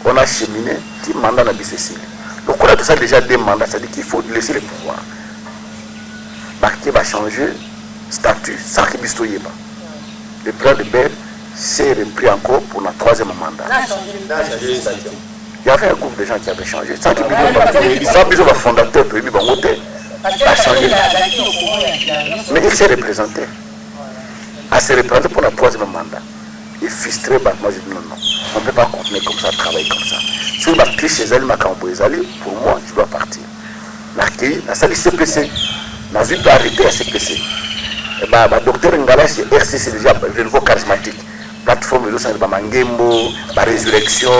C: On a cheminé, qui mandat la Bissessile. Donc on a tout ça déjà des mandats, c'est-à-dire qu'il faut laisser le pouvoir. Qui va changer statut sans que Bistoyeba. Le président de Bel s'est repris encore pour notre 3e mandat. Il y avait un groupe de gens qui avaient changé. Sans Bisto va fondateur pour lui a changé. Mais il s'est représenté. À se représenter pour notre 3e mandat. Il frustré, moi je dis non, on ne peut pas continuer comme ça, travailler comme ça. Si on a pris chez elle, pour moi, je dois partir. La salle CPC. N'a vu pas arrêter à CPC. Docteur Ngala, c'est RCC déjà le nouveau charismatique. Plateforme de Mangembo, la résurrection,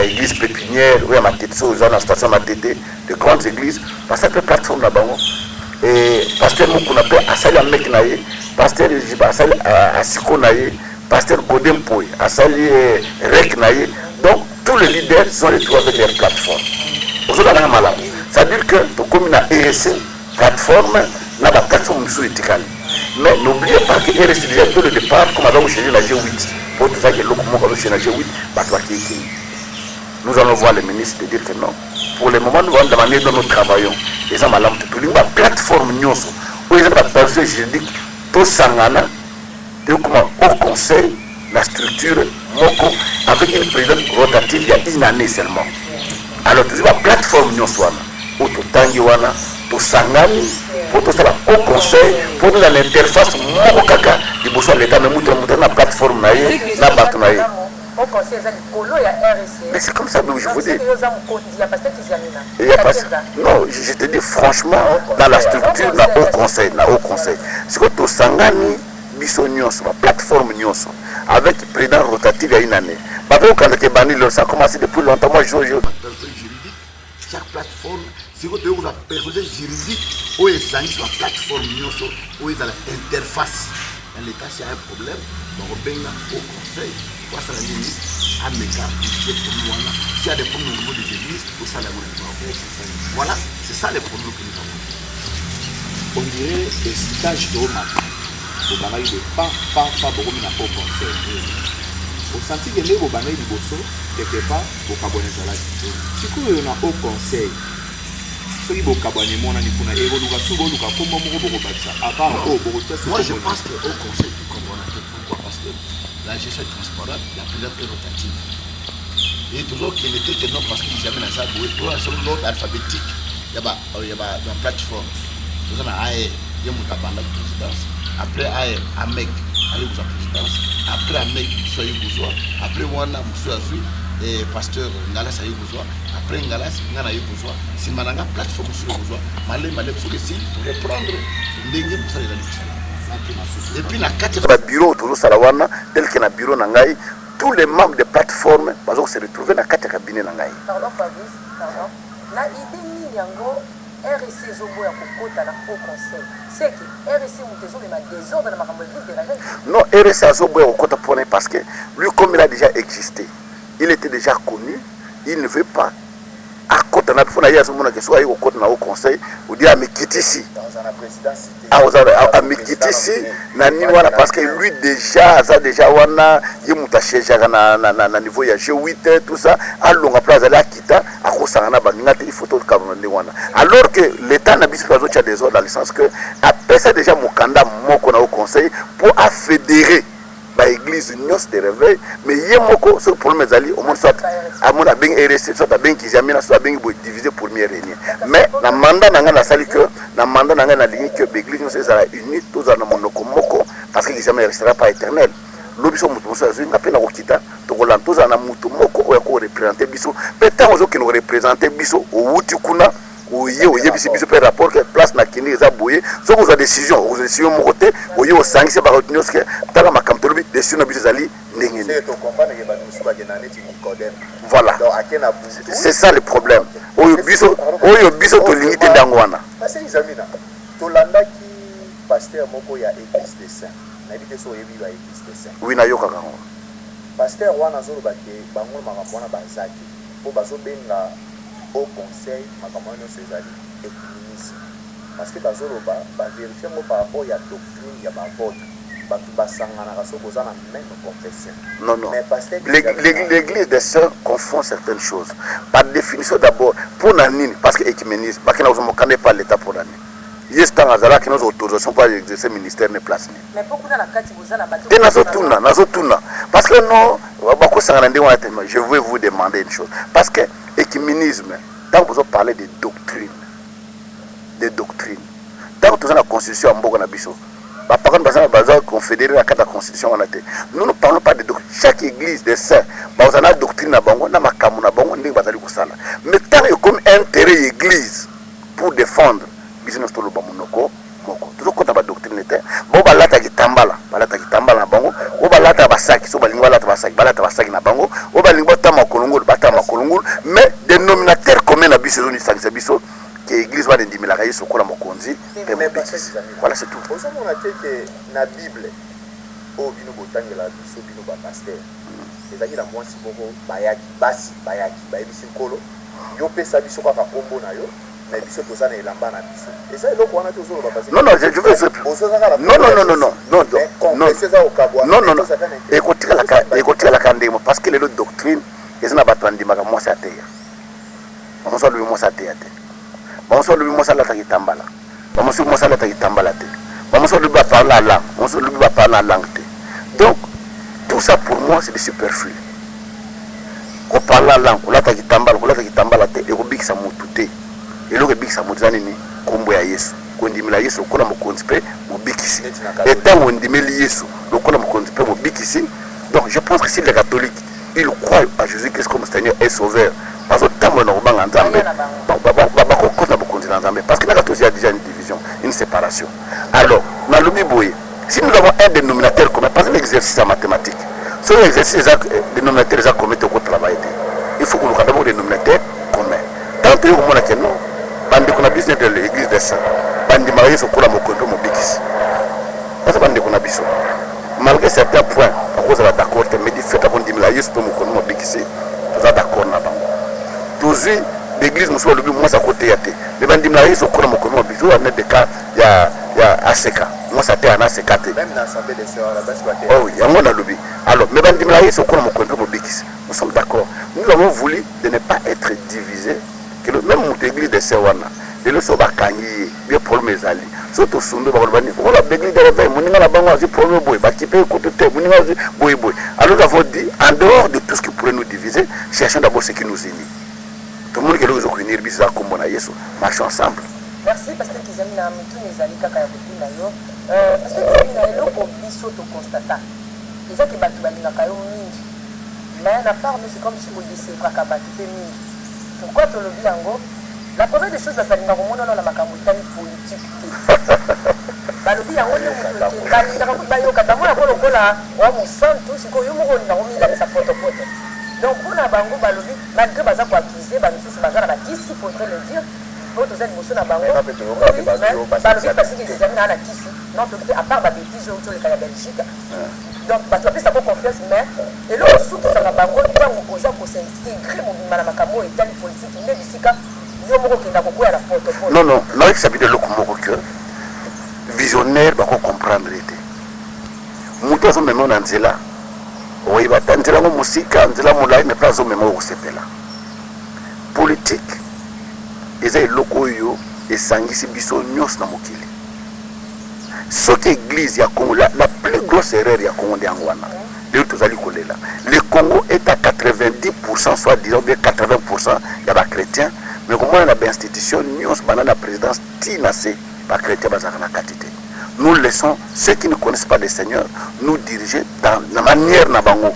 C: l'église pépinière, oui, ma tête, la station Matete, de grandes églises. Parce que la plateforme là-bas, et pasteur Moukounapé, Asali Ameknaye, pasteur Jiba, Asali Asikonaye, pasteur Godempoy, Asali Reknaye. Donc, tous les leaders sont retrouvés avec leur plateforme. Aujourd'hui, on a malade. C'est-à-dire que, comme il y a RSC, plateforme, n'a pas plateforme sous l'étiquette. Mais n'oubliez pas que RSC déjà dès le départ, comme avant chez la G8, pour tout ça que l'autre chez la G8, nous allons voir le ministre dire que non. Pour le moment, nous allons demander dont nous travaillons. Et ça m'a l'âme de la plateforme Nyonso, où ils ont la personne juridique, tout sangana, et comment au conseil, la structure, Moko, avec une présidente rotative il y a 1 année seulement. Alors, tu vois, la plateforme Nyonso, où tout tangi wana, tosangani pour tout ça au conseil pour dans l'interface moko kaka liboso ya l'état mais mutu na plateforme na ye na bato na ye. Mais c'est comme ça, mais je vous dis. Il y a pas, non, je te dis franchement, dans la structure, dans le haut conseil, c'est que tout sangani, biso nyonso, la plateforme nyonso, avec le président rotatif il y a une année. Quand ça a commencé depuis longtemps, moi je chaque plateforme, c'est que la personne juridique, où est sur la plateforme nyonso, où est dans l'interface. Dans l'état, s'il y a un problème, on revient au conseil. Ça la limite à méga budget pour nous. S'il y a des problèmes au niveau des églises, tout ça la voilà, c'est ça les problèmes que nous avons.
J: On dirait des stages de matin. Au banaï de pas beaucoup n'a pas au conseil. Au senti que les au banaï du bosso quelque part au cabane salade. Si vous avez un haut conseil, ceux qui au cabane mon ani kuna et vous luka subo luka comment vous vous battre à part au beaucoup.
C: Moi je pense que au conseil du comprendre pourquoi parce que la gestion est transparente, la pilote est rotative. Et toujours qu'il était que non parce qu'ils amènent à ça, pour l'ordre alphabétique, il y a une plateforme. Nous avons AE, il y a une présidence. Après AE, AMEC, allez vous à présidence. Après AMEC, soyez bourgeois. Après Wana, monsieur Azui, et pasteur Ngalas, soyez bourgeois. Après Ngalas, Ngana, soyez bourgeois. Si Mananga, plateforme, monsieur bourgeois. Malé, faut que si, pour reprendre, l'ingé pour ça, les amis. Et puis la carte de bureau de Salawana, tel que le bureau Nangaï, tous les membres de plateforme vont se retrouver dans la carte de cabinet Nangaï.
D: Pardon, Fabrice, pardon. La idée ni yango RC Zobo ya kokota na au conseil. C'est que RC Moutezo est désordre dans ma de la règle.
C: Non, RC Zobo ya kokota pour parce que lui comme il a déjà existé, il était déjà connu, il ne veut pas à côté na faut na ya somo na ke soit au côté na au conseil ou dire à me quitter ici à me quitter ici na ni wana parce que lui déjà ça déjà wana yemuta cheja na niveau ya G8 tout ça alonga place à la kita à kosanga ba ngata il photo kabona ndi wana alors que l'état na biso pas autre des ordres dans le sens que après ça déjà mokanda moko na au conseil pour affédérer l'église nyos de réveil mais yemoko ce problème ezali au moins soit à mon abeng RC soit abeng kizamina soit abeng diviser pour mieux régner mais na mandat nanga na sali que na mandat nanga na ligne que l'église nyos ezala unie tous en monoko moko parce que kizamina restera pas éternel lobiso mutu so azu ngape na kokita to kolantoza na mutu moko oya ko représenter biso peut-être ozo ki no représenter biso o wuti kuna oye biso pe rapport que place na kini eza boye so ko za décision mo côté oye o sangise ba retenir que tala makamto lobi décision na biso zali ndenge ni voilà c'est ça le problème oyo biso to limite ndango wana
G: parce que izamina to landa ki pasteur moko ya église de saint na bité so yebi ba église de saint
C: oui na yoka kango
G: pasteur wana zolo ba ke bango makambo wana bazaki po bazo benga au conseil makambo nyonso ezali écuménisme parce que bazoloba bavérifie mo par rapport ya doctrine ya bavote bato basanganaka soki oza na même confession.
C: Non, non. L'église des sœurs confond certaines choses. Par définition d'abord, pour Nanine, parce que l'écuménisme, parce que nous ne connaissons pas l'État pour Nanine. Il y a des gens qui ont autorisation pour exercer le ministère de place.
D: Mais pourquoi dans la carte vous avez
C: la parce que non, je veux vous demander une chose. Parce que l'écuménisme, quand vous parlez de doctrine, tant que vous avez la constitution en Bogonabiso, par exemple, confédéré la carte de la constitution, nous ne parlons pas de doctrine. Chaque église des saints, vous avez la doctrine, mais tant que comme intérêt l'église pour défendre, business to loba monoko moko toujours kota ba doctrine était bo balata kitambala na bango o balata basaki so balinga balata basaki na bango o balinga tama kolongolo batama kolongolo mais dénominateur commun na biso zoni sangisa biso que église va ndimela kayi sokola mokonzi voilà c'est tout
G: ozo mona que na bible o bino botangela biso bino ba pasteur ezaki la mwasi boko bayaki bayebisi nkolo yo pesa biso kaka kombo na yo. Mais biso tozana elamba na biso. Et ça eloko wana tozolo ba passer.
C: Non, je veux ça. Non. Écoutez la candé parce que les autres doctrines, ils n'ont pas entendu ma moi ça terre. On soit lui moi ça terre. On soit lui moi ça la tambala. On soit moi ça la tambala. On soit lui va parler la langue. On soit lui va parler la langue. Donc tout ça pour moi c'est du superflu. On parle la langue, on la tambala, et on big ça moutoute. Et le big ça m'a dit kombo ya Yesu kondimela Yesu lokola mokonzi pe mobikisi et tant ondimeli Yesu lokola mokonzi pe mobikisi. Donc je pense que si les catholiques ils croient à Jésus-Christ comme Seigneur et Sauveur parce que tant on a nzambe bakokona mokonzi na nzambe parce que la catholique a déjà une division, une séparation. Alors na lobi boye si nous avons un dénominateur commun parce que l'exercice en mathématiques c'est l'exercice dénominateur les commun de travail il faut que nous avons un dénominateur commun tant que nous avons que non bande qu'on a besoin de l'église des saints bande mariés sur la mokonzi mobikisi parce que bande qu'on a besoin malgré certains points à cause de la d'accord mais du fait qu'on dit la Yesu pour mokonzi mobikisi vous êtes d'accord na bango toujours l'église nous soit le moi ça côté yaté mais bande la Yesu pour mokonzi mobikisi on a des cas il y a ACK moi ça était en ACK
J: même dans l'assemblée des sœurs là-bas
C: oh oui on a lobby alors mais bande la Yesu pour mokonzi mobikisi nous sommes d'accord nous avons voulu de ne pas être divisés que même l'église des sœurs et le soba kangi bien problème ezali surtout sundu ba kolbani ko la l'église de réveil moninga la bango azi problème boy ba kipe ko te moninga azi boy alors nous avons dit en dehors de tout ce qui pourrait nous diviser cherchons d'abord ce qui nous unit tout le monde qui nous unir bisa comme na Yesu marchons ensemble.
D: Merci parce que kizami na mitu ezali kaka ya kutina yo parce que kizami na eloko biso to constata eza ke batu balingaka yo mingi mais na part nous c'est comme si vous disiez kaka batu pe mingi pourquoi to lobi yango. La première des choses, c'est que nous avons la makamutani politique. Balobi yango ni mutu ngani ndakakubayo katamona ko lokola wa musantu siko yo moko na omila sa potopoto. Donc pour na bango balobi malgré baza ko accuser ba misusu baza na kisi il faudrait le dire. Pour tous les musu na bango. Balobi parce que les amis na kisi. Non peut à part ba bêtise au le Belgique. Donc parce que ça peut confiance mais et là surtout ça na bango tant on osa ko s'intégrer mon makambo et telle politique mais bisika.
C: Non, non, non, il s'agit de l'okumoko que visionnaire va comprendre l'été. Mouton sont même en Nzela. Oui, va t'entendre la musique, Nzela Moulay, mais pas au même au Sepela. Politique, ils ont l'okoyo et sangisi biso nyos na mokili. Ce qui église ya Congo, la plus grosse erreur ya Congo de Angwana. Le Congo est à 90%, soit disons bien 80%, il y a des chrétiens. Mais comment on a des institutions, nous avons la présidence tinacée par chrétiens bazarana quantité. Nous laissons ceux qui ne connaissent pas le Seigneur nous diriger dans la manière nabango.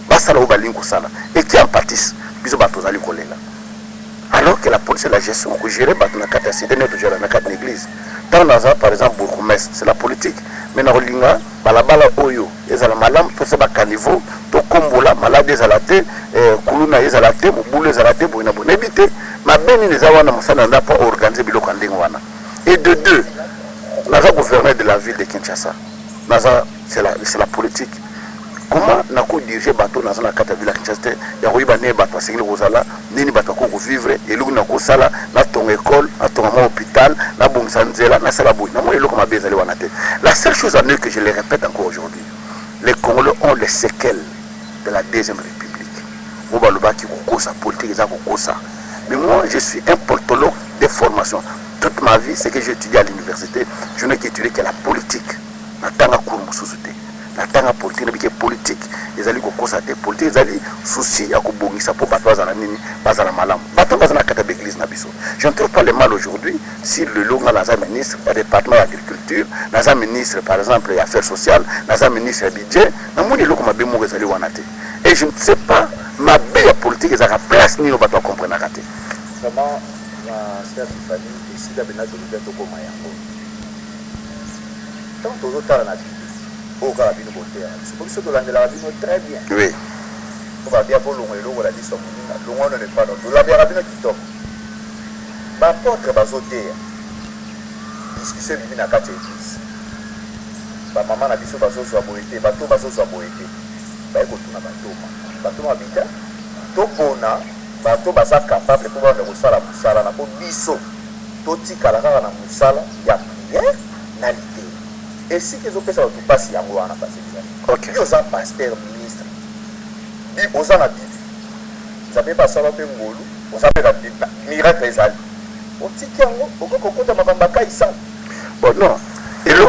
C: Basala ou balingo sala et qui en pâtissent. Biso batozali kolela. Alors que la police et la gestion que gérer batona capacité notre gérer na quatre église. Dans la par exemple bourgmestre, c'est la politique. Mais na rolinga balabala oyo ezala malam to se bakanivo to kombola malade ezalate kuluna ezalate mobulu ezalate boina bona ebite mabeni les awana musana n'a pas organisé biloko ndenge wana. Et de deux, naza gouverneur de la ville de Kinshasa. Naza c'est la politique. Comment nako diriger bateau dans la carte ville de Kinshasa ya koyiba ne bateau singili kozala nini bateau ko vivre et luku nako sala na ton école na ton hôpital na bongisa nzela na sala boy na mo eloko mabezali wana te. La seule chose en eux que je le répète encore aujourd'hui, les Congolais ont les séquelles de la deuxième république. Mo baloba ki kokosa politique eza kokosa. Mais moi je suis un politologue de formation. Toute ma vie c'est que j'ai étudié à l'université, je n'ai qu'étudié que la politique. Na tanga cours mususuté. La tanga politique n'est politique. Ils allaient constater politique, ils allaient souci à Kobongisa pour battre la nini, battre la malam. Battre la carte d'église nabiso. Je ne trouve pas le mal aujourd'hui si le long n'a ministre, par département d'agriculture, n'a ministre par exemple des affaires sociales, n'a ministre du budget, n'a mon élo comme abé mon résalé wanate. Et je ne sais pas ma belle politique ils a place ni au bateau comprendre raté.
J: Vraiment la sœur Tiffany ici la benat de l'hiver toko mayango. Tant aux autres la au carabino beauté. C'est pour ça que l'anglais carabino très bien.
C: Oui.
J: On va bien pour l'ongle l'ongle la dit son l'ongle ne n'est pas non. La carabino qui tombe. Ma porte bazoté. Discussion bibi na kati église. Ba maman na biso bazo so aboité, bato bazo so aboité. Ba eko tuna bato. Bato mabita. To bona bato baza capable pour voir le musala musala na po biso. To tikala kaka na musala ya prière na l'idée. Et si les autres personnes passent, il y a un passé. Ok. Ils ont un pasteur, ministre. Ils ont un Bible. Vous avez pas ça, vous avez la Bible. Miracle les alliés. On dit qu'il y a un bon, non. Et le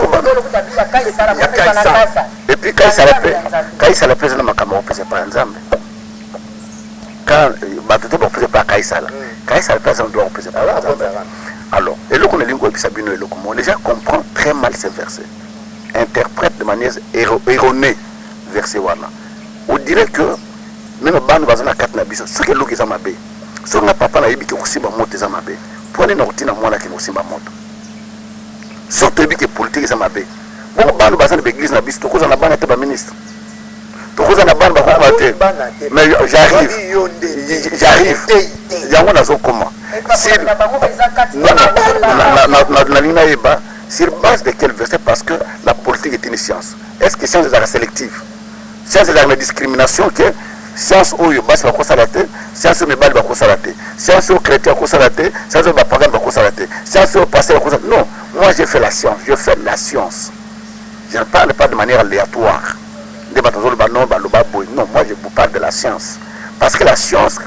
J: et puis, quand il s'est président de ma caméra, c'est pas un zam. Quand il va tout représenter par Kaïsala. Kaïsala, président doit représenter par un zam. Alors, et le qu'on est lingue
C: les gens comprennent très mal ces versets, interprètent de manière erronée verset wana. On dirait que même bande bazana kat na biso ce que loki za mabe so na papa na yebi ke kusimba moto za mabe pone na rotina mwana ke kusimba moto surtout yebi ke politique za mabe bon bande bazana be église na biso to koza na bana te ba ministre to koza na bande ba ko mate mais j'arrive yango na zo comment si na lina yeba sur base de quel verset parce que la politique est une science. Est-ce que science est la sélective? Science est la discrimination que science où il va se rater, science où il va se rater, science où chrétien va se rater, science où pagan va se rater, science où pasteur va se rater. Non, moi j'ai fait la science, je fais la science. Je ne parle pas de manière aléatoire. Non, moi je vous parle de la science. Parce que la science,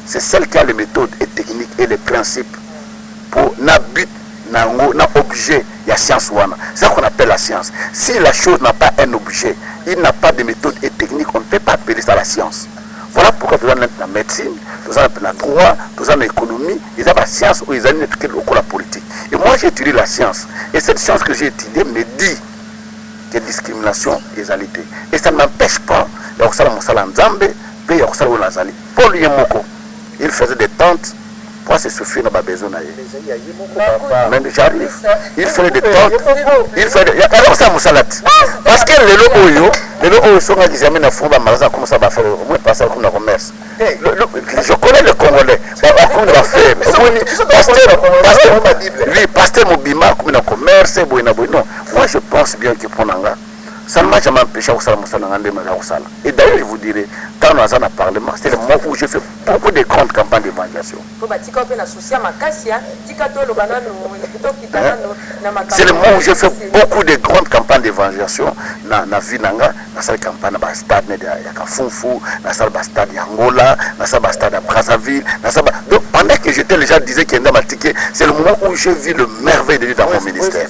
C: c'est celle qui a les méthodes et techniques et les principes pour n'habiter n'a objet, il y a science wana. C'est ça qu'on appelle la science. Si la chose n'a pas un objet, il n'a pas de méthode et technique, on ne peut pas appeler ça la science. Voilà pourquoi nous avons la médecine, nous avons la droit, nous avons l'économie, ils ont la science ou ils ont la politique. Et moi j'ai étudié la science. Et cette science que j'ai étudiée me dit que discrimination et égalité. Et ça ne m'empêche pas, il y a Paul Yemoko, il faisait des tentes. Pour se suffire, n'a pas besoin d'aller. Mais j'arrive. Il fait des tentes. Il fait des. Alors ça, Moussalat. Parce que les lots sont à l'examen de fond, comme ça va faire. Au moins, passer comme le commerce. Je connais le Congolais. Comme il va faire. Lui, pasteur Mobima, comme le commerce, non. Moi, je pense bien que pour Nanga. Ça ne m'a jamais empêché à faire et d'ailleurs, je vous dirais, quand on a un parlement, c'est le moment où je fais beaucoup de grandes campagnes d'évangélisation. C'est le moment où je fais beaucoup de grandes campagnes d'évangélisation dans la ville, dans la campagne, dans le stade de Yakafunfu, dans le stade d'Angola, dans le stade de Brazzaville. Donc, pendant que j'étais déjà disais qu'il y a un ticket, c'est le moment où je vis le merveille de Dieu dans mon ministère.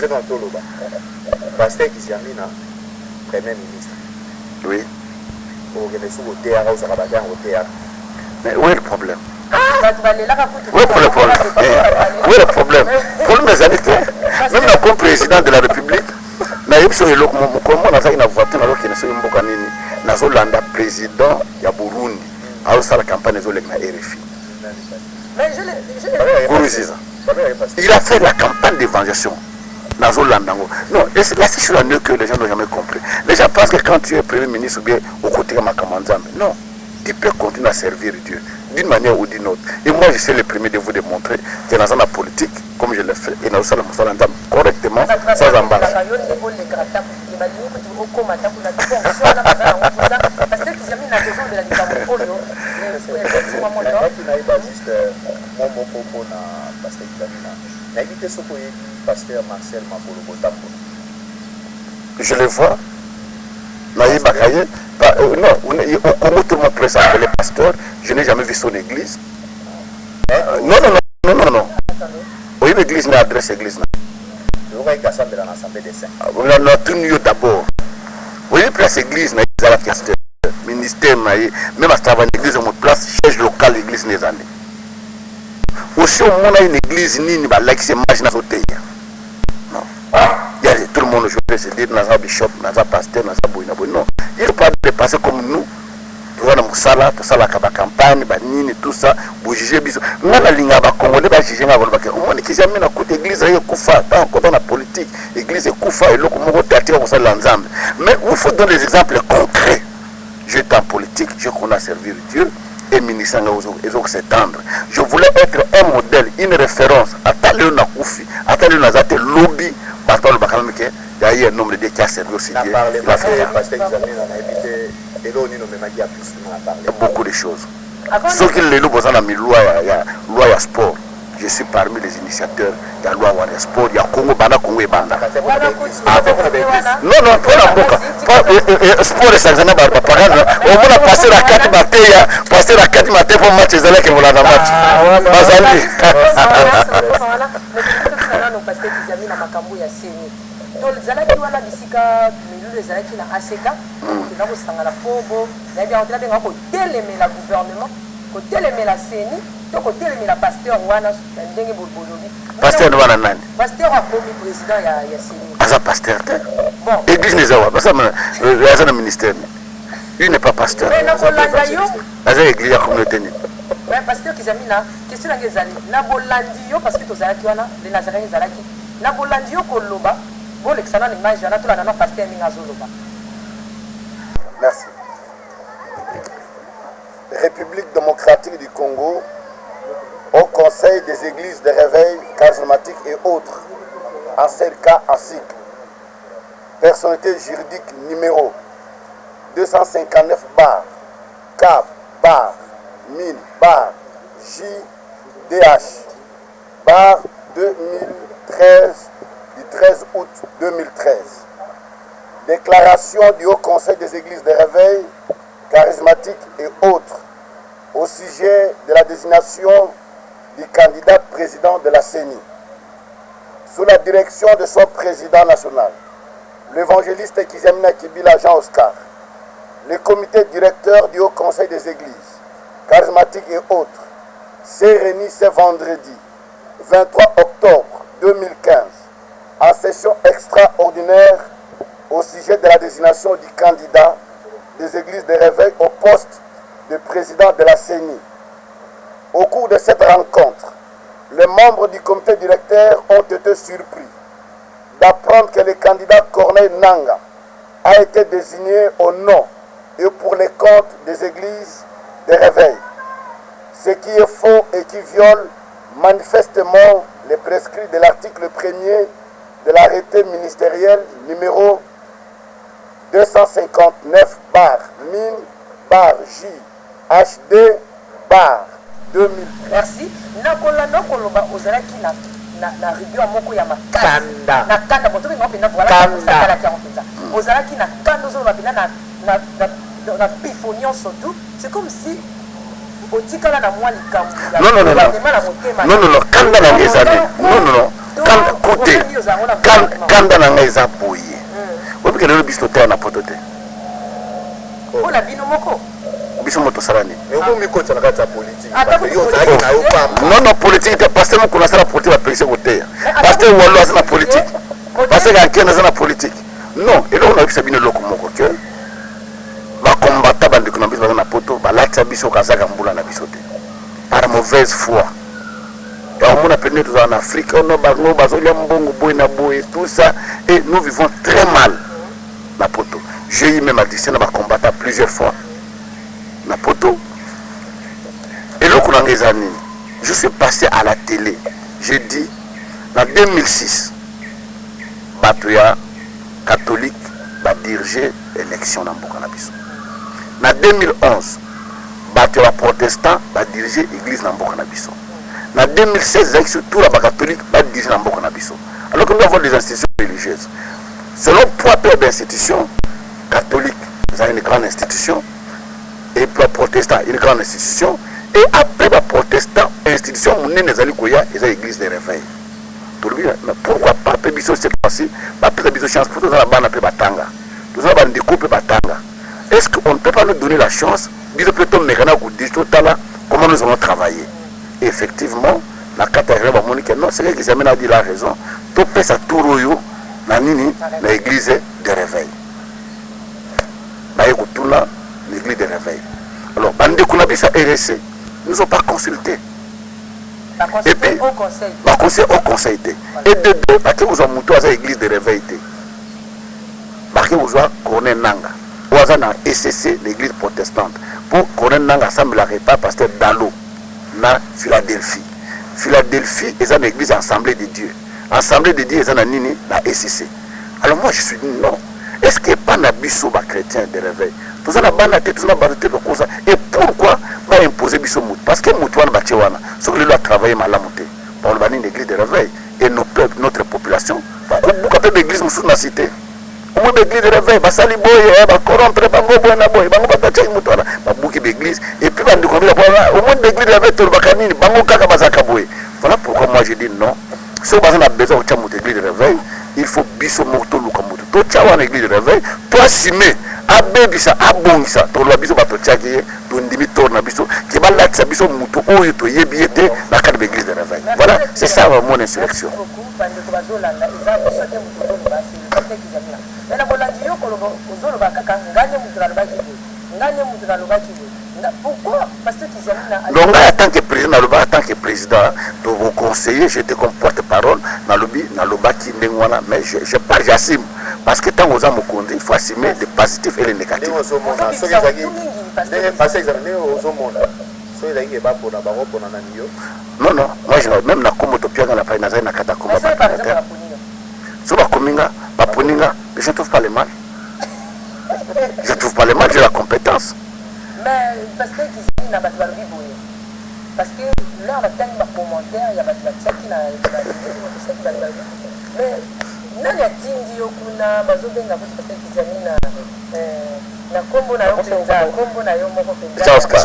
C: Premier ministre. Oui. Mais où est le problème? Où est le problème? Où est le problème? Pour mes amis, même comme président de la République, président de Burundi, a la campagne de RFI. Il a fait la campagne d'évangélisation. Non, là c'est sur la nœud que les gens n'ont jamais compris. Les gens pensent que quand tu es premier ministre ou bien au côté de Makamanzambe, non, tu peux continuer à servir Dieu d'une manière ou d'une autre. Et moi je suis le premier de vous démontrer que dans la politique, comme je l'ai fait, et dans le correctement, sans embarras. Je le vois. Naïb Bakaye. Non, au Congo, tout le monde peut s'appeler pasteur. Je n'ai jamais vu son église. Non. Oui, l'église n'a adresse l'église. On a tout mieux d'abord. Oui, place église, n'a la pasteur. Ministère, même à travers l'église, on place siège local, l'église n'est jamais. Aussi, on a une église, ni qui s'imagine à sauter. Non. Il y a tout le monde, je vais se dire, Naza Bishop, Naza Pasteur, Naza Boina. Non. Il ne faut pas dépasser comme nous. Tu vois, tout ça, la campagne, tout ça, pour juger. Nous, la ligne à Congolais, va juger. On a qui jamais côté église, il y a Koufa, tant qu'on dans la politique, l'église est Koufa, et l'autre, on va l'ensemble. Mais il faut donner des exemples concrets. J'étais en politique, je connais servir Dieu. Et ministre ils ont s'étendre. Je voulais être un modèle, une référence. À Talé Nakoufi, à Talé Nazate Lobby, Bartol Bakalamike, il y a eu un nombre de Dieu qui a servi aussi Dieu. Il y a beaucoup de choses. Sauf que les loups ont mis loi à sport. Je suis parmi les initiateurs de la loi à sport. Il y a Congo, Banda, Congo et Banda. Non, pour la boca. Sport et Sanzana Barbapagana. On va passer la 4 batailles, passer la 4 matins pour match les élèves qui vont la match. Bazali.
D: tozalaki wana bisika milulu ezalaki na ACK eza kosangana po bo nayebi yango tena benga kotelemela gouvernement kotelemela seni to kotelemela pasteur wana ndenge bolobi
J: pasteur wana nani
D: pasteur akomi président ya seni
J: asa pasteur te église neza wa basa asa na ministère lui n'est pas pasteur
D: mais na kolanda yo
J: asa église ya communauté ni
D: ouais pasteur kizamina question na ngezali na bolandi yo parce que tozalaki wana les nazariens zalaki na bolandi yo koloba bolexana l'image wana to la na pasteur minga zoloba.
C: Merci. République démocratique du Congo, au Conseil des églises de réveil charismatiques et autres, en seul cas en cycle. Personnalité juridique numéro 259 bar, CAP, bar, 1000, bar, JDH, bar 2013, du 13 août 2013. Déclaration du Haut Conseil des églises de réveil charismatiques et autres au sujet de la désignation du candidat président de la CENI. Sous la direction de son président national, l'évangéliste Kizamina Kibila Jean Oscar, le comité directeur du Haut Conseil des églises charismatiques et autres s'est réuni ce vendredi 23 octobre 2015 en session extraordinaire au sujet de la désignation du candidat des églises de réveil au poste de président de la CENI. Au cours de cette rencontre, les membres du comité directeur ont été surpris d'apprendre que le candidat Corneille Nanga a été désigné au nom et pour les comptes des églises de réveil. Ce qui est faux et qui viole manifestement les prescrits de l'article 1er de l'arrêté ministériel numéro 259 bar 1000 bar JHD bar 2000.
D: Merci. Nakola nakoloba ozalaki na réunion moko ya makanda. Na kanda botoki ngo pena voilà kanda ki ampeza. Ozalaki na kanda zo ba pena na pifonion surtout. C'est comme si otikala na mwa likambo.
J: Non, kanda na ngezane. Non. Kanda côté. Kanda na ngeza boye. Obi ke lelo biso te na potote.
D: Ola bino moko.
J: Biso moto salani.
C: Eko mi kota na kata politique.
J: Non, politique parce que nous connaissons la politique la politique côté. Parce que walo azana politique. Parce que akena azana politique. Non, et là on a vu ça bino loko moko que ba combattre bande ko na biso na poto, ba latsa biso kazaka mbula na biso te. Par mauvaise foi. On a appris en Afrique, on a tout ça, et nous vivons très mal. J'ai eu même à dire ça, on a combattu plusieurs fois. Et là, je suis passé à la télé. J'ai dit, en 2006, Batoya catholique va diriger l'élection dans Bokanabiso. En 2011, Batoya protestant va diriger l'église dans Bokanabiso. En 2016, surtout la catholique va diriger dans Bokanabiso. Alors que nous avons des institutions religieuses. Selon trois paires d'institutions, catholique, c'est une grande institution, et pour protestant, une grande institution, et après la protestant, institution, on est dans l'église de réveil. Pourquoi pas Pébiso cette fois-ci, Pébiso chance pour nous avoir un batanga. Nous avons découpé batanga. Est-ce qu'on ne peut pas nous donner la chance, comment nous allons travailler? Et effectivement, la catégorie non, c'est qu'ils amènent à dire la raison. Tout peut ça tout royo, l'église de réveil. L'église de réveil. Alors, bande qu'on a vu ça RSC, nous n'ont pas consulté. Et puis, la conseil au conseil. Et de deux, parce que vous avez monté à l'église de réveil. Parce que vous avez Corneille Nanga. Vous avez dans SCC, l'église protestante. Pour Corneille Nanga, ça me l'a pas parce que Dalo, na Philadelphie. Philadelphie est une église assemblée de Dieu. Assemblée de Dieu est une nini, la SCC. Alors moi je suis dit non. Est-ce qu'il n'y a pas d'abisso chrétien de réveil? Tout ça, et pourquoi va imposer biso mout? Parce que moutouane bachewana, ce que lui a travaillé malamuté pour le l'église de réveil et nos peuples, notre population. Beaucoup d'églises nous sont dans la cité. Au moins l'église de réveil, basali boye, ba corrompre, bango boye na boye, bango batacha moutouana, ba beaucoup d'églises et puis ba ndikombila au moins l'église de réveil tout le bakanini, bango kaka bazaka boye. Voilà pourquoi moi je dis non. Si on a besoin de l'église de réveil, il faut biso moto lukamoto. Toi tu as l'église de réveil, toi simé
C: abebisa abongisa toloba biso bato tiaki ye tondimi tor na biso ke balatisa biso motu oyo toyebi ye te na kati ba église de réveil. Voilà, c'est ça mon insurrection.
G: Pourquoi? Parce que
C: donc en tant que président, en tant que président de vos conseillers, j'étais comme porte-parole dans le baki ndengwana, mais je parle, j'assume parce que tant aux hommes il faut assumer les positifs et les négatifs. Non, non, moi je même na comme utopia dans la paix na kata comme so ba kominga ba poninga, je trouve pas le mal. Je trouve pas le mal, j'ai la compétence.
G: Mais parce que ils n'a pas de valeur parce que là on a tellement de commentaires, il y a pas de qui n'a mais nani atindi yokuna bazobenga parce que kizani na kombo na yo penza kombo na yo moko penza Oscar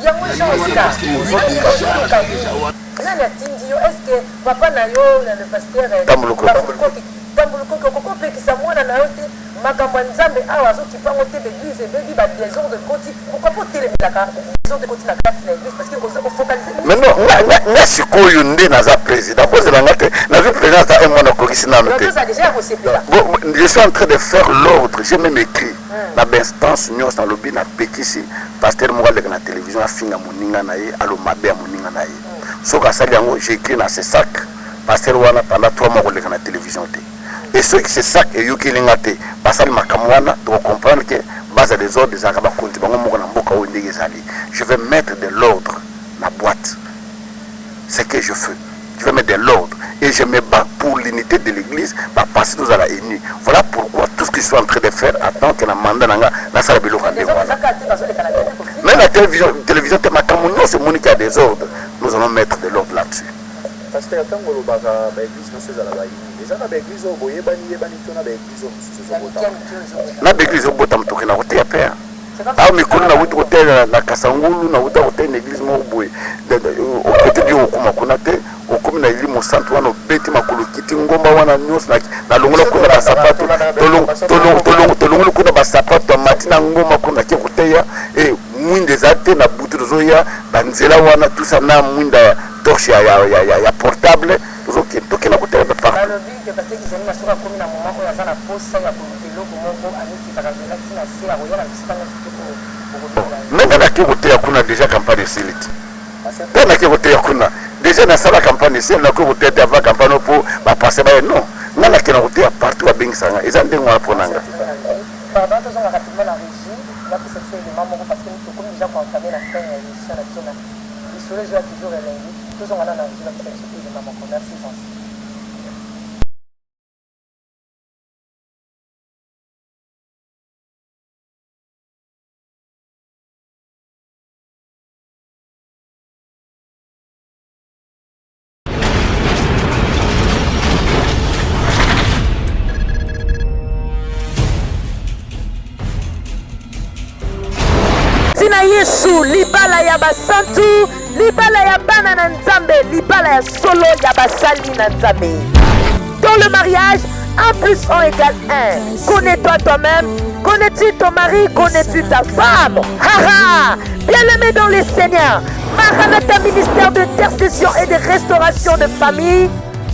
G: ya mwisho Oscar nani atindi yo est-ce que papa na yo na le pasteur tambuluko koko pekisa mwana na yo te makambo nzambe awa azokipango te l'église ebebi ba désordre koti pourquoi pas telemelaka désordre koti na kati na église parce que ko focaliser
C: mais non nga sikoyo nde naza président kozela nga te naza président za mwana kokisi nano te je suis en train de faire l'ordre j'ai même écrit na instance nyonso na lobi na pekisi pasteur moko aleka na télévision afinga moninga na ye alomabe ya moninga na ye soki asali yango j'ai écrit na ce sac pasteur wana pendant 3 mois koleka na télévision te. Et ceux qui se sac et yuki lingate, basal makamwana, doivent comprendre que base des ordres des arabes compte je vais mettre de l'ordre dans la boîte. C'est que je fais. Je vais mettre de l'ordre et je me bats pour l'unité de l'église, pour passer nous à la unie. Voilà pourquoi tout ce que je suis en train de faire attend que la mandat n'a pas de l'ordre. Même la télévision, c'est mon qui a des ordres. Nous allons mettre de l'ordre là-dessus.
J: Parce que quand on va à l'église, nous sommes à la les gens à l'église, on voyait l'église,
C: na l'église, on voit na côté à père. Ah, mais quand on a vu hôtel na Kasangulu, na hôtel l'église Moboy, au côté du Okumakunate, au comme na ili Monsanto, on a bêti makulu kiti ngomba wana news na longola kuna ba sapato, tolongo kuna ba sapato matina ngomba kuna ki kuteya et mwinde zate na butu zoya banzela wana tout ça na mwinda torche ya portable tout qui na côté de partout. Même dans la côté kuna déjà campagne de silite. Dans la côté kuna déjà dans la campagne c'est la côté d'avoir campagne pour passer ba non. Dans la côté partout à Bingsanga, ils ont des mois pour nanga.
G: Pendant que on a rapidement la régie, là pour cette série maman parce que nous comme déjà pour entamer la fin de l'émission nationale. Il serait toujours lundi. Tous on a la régie là pour cette série maman qu'on a 6 ans.
L: Yesu libala ya basantu libala ya bana na nzambe libala ya solo ya basali na nzambe. Dans le mariage 1 plus 1 égale 1. Connais-toi toi-même, connais-tu ton mari, connais-tu ta femme. Haha. Bien-aimé dans les Seigneurs, Maranatha ministère d'intercession et de restauration de famille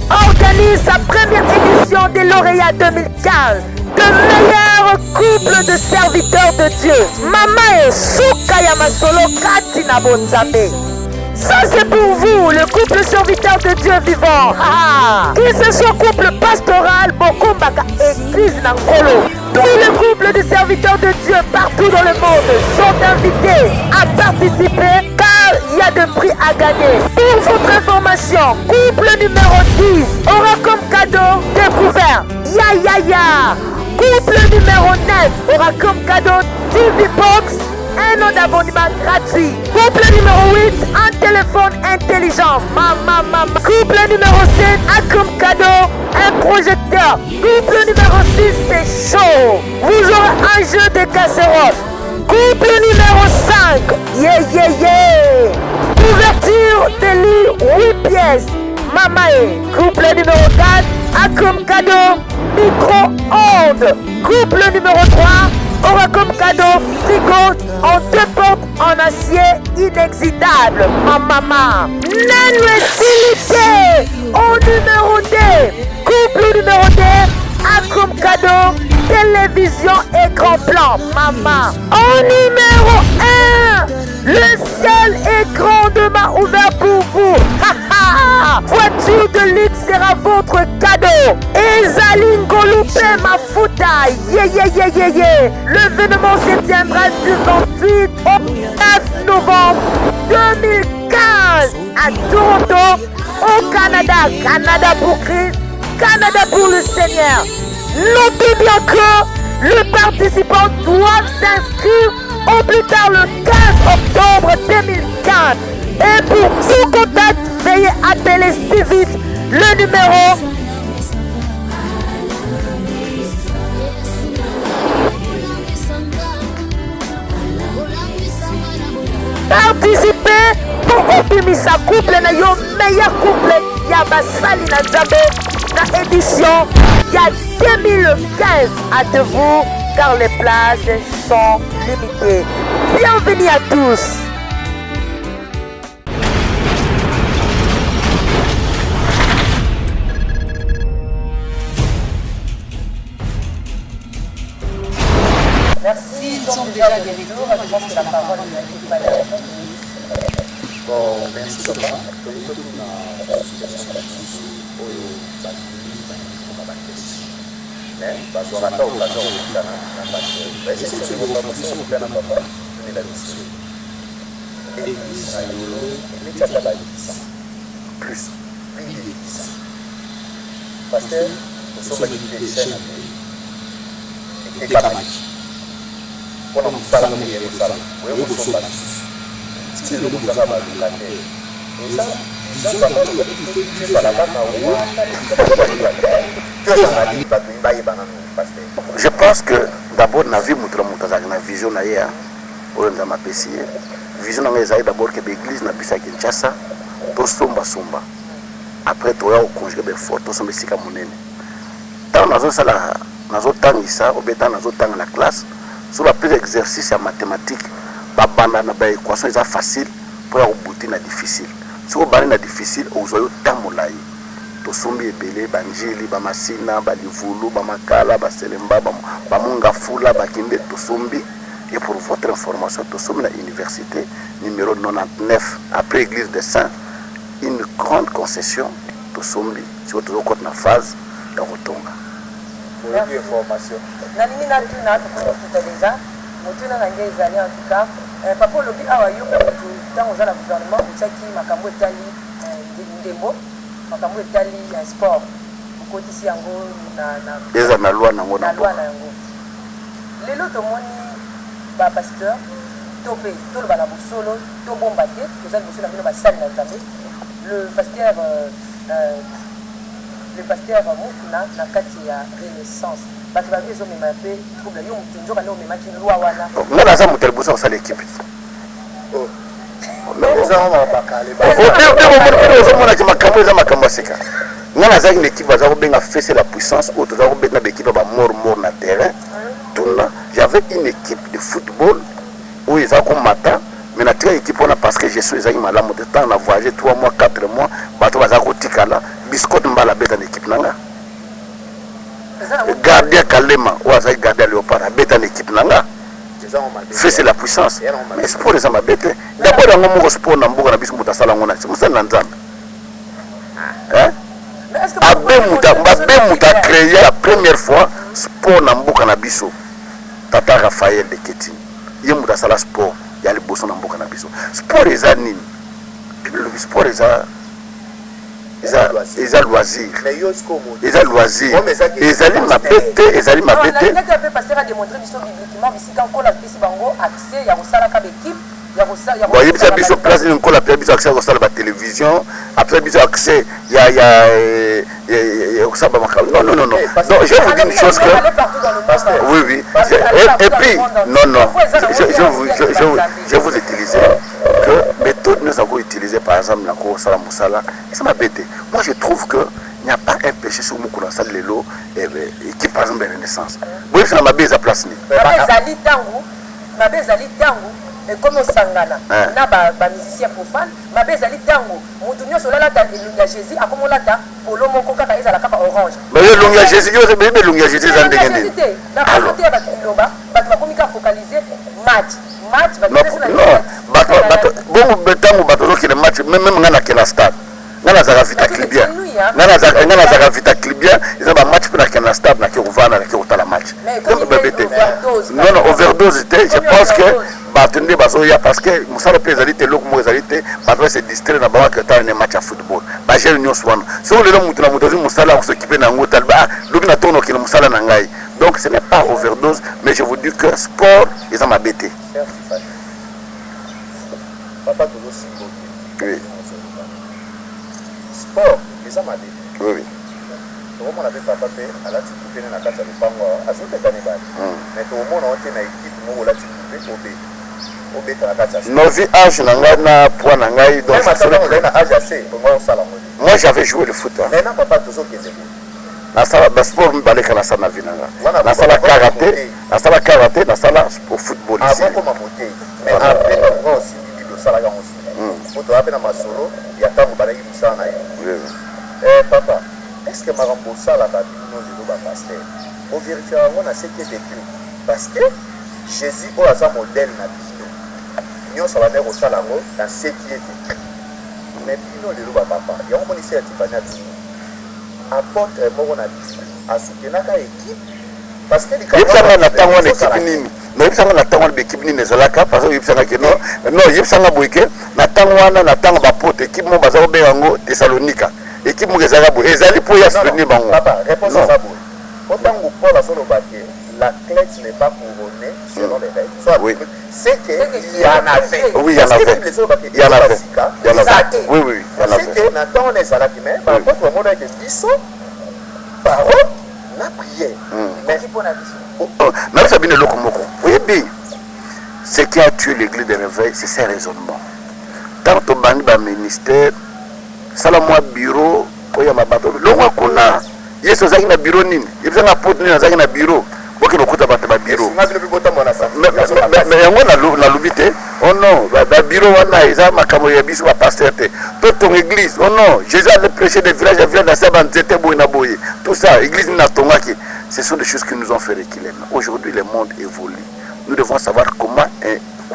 L: organise sa première édition des lauréats 2015 de meilleurs couples de serviteurs de Dieu. Mama et Souka Yamasolo Katina Bonzambe. Ça c'est pour vous, le couple serviteur de Dieu vivant. Que ce soit couple pastoral, Bokumbaka, église Nankolo. Tous les couples de serviteurs de Dieu partout dans le monde sont invités à participer car il y a de prix à gagner. Pour votre information, couple numéro 10 aura comme cadeau découvert Ya. Couple numéro 9 aura comme cadeau TV Box, un an d'abonnement gratuit. Couple numéro 8, un téléphone intelligent. Mama. Couple numéro 7 a comme cadeau un projecteur. Couple numéro 6, c'est chaud. Vous aurez un jeu de casserole. Couple numéro 5, yeah. Ouverture de lit 8 pièces. Mamae. Couple numéro 4 a comme cadeau micro-ondes. Couple numéro 3 aura comme cadeau frigo en 2 portes en acier inexitable. Maman. Nano Silité au numéro 2. Couple numéro 2 a comme cadeau télévision écran plan. Maman. Au numéro 1, le seul écran demain ouvert pour vous. Voiture de luxe sera votre cadeau. Ezali Ngolupé Mafuta. L'événement se tiendra du 28 au 9 novembre 2015 à Toronto, au Canada. Canada pour Christ, Canada pour le Seigneur. Notez bien que les participants doivent s'inscrire au plus tard le 15 octobre 2015. Et pour tout contact, veuillez appeler si vite le numéro 0. Participez pour obimisa couple na yo meilleur couple ya basali na Nzambe na édition ya 2015. Hâtez-vous car les places sont limitées. Bienvenue à tous.
D: Merci, donc déjà des retours, je pense que la parole est à l'équipe.
J: Bon, merci beaucoup. bazwaka occasion okutana na pasteur esisi boproposition okutana papa tonela mission église na yolo neti ata babisa plus mingi l'église pasteur osombaki te chaine etekamaki mpona mosala moye kosala oye kosomba lisusu tini eloko bozaka baluka te eza
C: je pense que d'abord na vie mutu na mutu azalaki na vision na ye oyo nzambe apesi ye vision na ngai ezali d'abord ke baeglise na biso ya Kinshasa tosombasomba après toya koconjuge befort tosomba esika monene ntango nazosala nazotangisa obe ntango nazotanga na classe so bapesa exercice ya mathématique babanda na baéquation eza facile mpo ya kobuti na difficile soki obandi na difficile ozwa yo ntango molai tosombi ebele banjili bamasina balivulu bamakala baselemba bamongafula bakimbe tosombi. Et pour votre information tosombi na université numéro 99 après église des saints une grande concession tosombi siko tozokota na phase ya kotonga
D: information nalingi natuna tokokuta deja motuna na ngai ezali en tout cas papa olobi awa yo ntango oza na gouvernement otiaki makambo etali ndembo makambo etali sport okotisi yango
C: eza na loi nango
D: na loi na yango lelo tomoni bapasteur to mpe toloba na bosolo tobomba te toza liboso na bino basali na nzambe le pasteur mokuna na kati ya renaissance bato babi ezomema mpe trouble yo motu nzoka nde omemaki lwa wana
C: nga naza moto ya liboso kosala ekipe ozomonaki makambo eza makambo ya sika nga nazalaki na ekipe baza kobenga fese la puissance oyo toza kobeta na baekipe bamor na terrain tuna j'avais une équipe de football oyo eza komata mais na tika équipe wana parce que gestion ezalaki malamu te ntango na voyage 3 mois 4 mois bato baza kotikala biscotte mbala abeta na équipe nanga gardien Kalema oyo azalaki gardien Léopard abeta na équipe nanga fese la puissance mais sport eza mabe te d'abord yango moko sport na mboka na biso moto asala yango na mosali na nzambe abe moto acréé la première fois sport na mboka na biso tata Raphaël de Ketini ye moto asala sport ya liboso na mboka na biso sport eza nini sport eza loisir ezali mabe te ezali mabe te boyebisa biso place nini nkola apesa biso accès ya kosala batélévision apesa biso accès ya kosala bamakambo non je vous dis une chose que oui et puis non je vous utiliser que méthode nous avons utilisé par exemple la cour Salam Moussala, ça m'a bêté. Moi je trouve que il n'y a pas un péché sur Moukouna Sal Lelo qui par exemple est Renaissance. Oui, ça m'a bêté à place.
D: Et comme au Sangana, on a des musiciens profanes, ma belle Zali Tango, mon tournoi sur la date de Lunga Jésus, à comment lata, pour l'homme au coca, ils à la capa orange.
C: Mais le Lunga Jésus, il y a des Lunga Jésus en dégainé.
D: La communauté va focaliser match,
C: bon, betango bateau qui le match, même dans la stade. Dans la vita clibia. Dans la vita clibia, ils ont un match pour la stade, qui ouvre la match. Non, overdose, je pense que batende bazoya parce que musala pesalité loko mozalité batwa se distraire na ba ka ta ne match à football ba jeli nyo swana so le mutu na mutu musala ko s'occuper na ngota ba lobi na tono ki musala na ngai donc ce n'est pas overdose mais je vous dis que sport ils ont m'abêté
J: papa toujours simbo
C: oui
J: sport ils ont m'abêté
C: oui
J: comment on avait papa pe ala ti coupé na kata le pango azote kanibali mais to mona on te na équipe mo la ti coupé obé
C: Novi âge na point na ngai donc moi j'avais joué le foot
J: maintenant papa toujours qui est
C: na sala ba sport mbaleka na sana vinanga na sala karaté na sala au football ici
J: avant comme monter mais après on aussi bibi sala ga aussi foto après na masolo ya tango balaki musala na yo papa est-ce que marambo sala ba bino zelo ba pasteur au vérité on a ce qui est écrit parce que Jésus est un modèle na bino nous sommes allés au Salango dans ce qui était. Mais nous les lois papa, il y a un ministère qui va nous apporte mon avis à soutenir la équipe parce que les
C: gens na tango na équipe nini. No yipsanga na tango na équipe nini zalaka parce que yipsanga que non yipsanga boyke na tango wana na tango ba pote équipe mo baza ko bengango Thessalonica. Équipe mo ezaka bo ezali po ya soutenir bango.
J: Papa, réponse à ça bo. Autant que Paul a solo baké, l'athlète n'est pas couronné selon les règles. Soit oui. C'est qu'il y en avait.
C: Oui, il y en avait. Il y en avait. Il y en avait. Oui, oui, il y en avait.
J: C'est que maintenant on est salaki, mais par contre, le monde a été bissot, parole, la prière. Mais qui pour la bissot?
C: Mais ça vient de l'Okomoko. Oui, bien. Ce qui a tué l'église de réveil, c'est ces raisonnements. Tant que banni ba ministère, salamoa bureau, koya mabato, l'onwa kona. Yeso zaki na bureau nini? Yebisa na porte nini zaki na bureau. Boki lokuta bata ba bureau. Mais yango na lubite. Oh non, ba bureau wana eza makambo ya biso ba pasteur te. Toute ton église. Oh non, Jésus allait prêcher des villages à village dans sa banzete boyna boye. Tout ça, église na tongaki. Ce sont des choses qui nous ont fait reculer. Aujourd'hui, le monde évolue. Nous devons savoir comment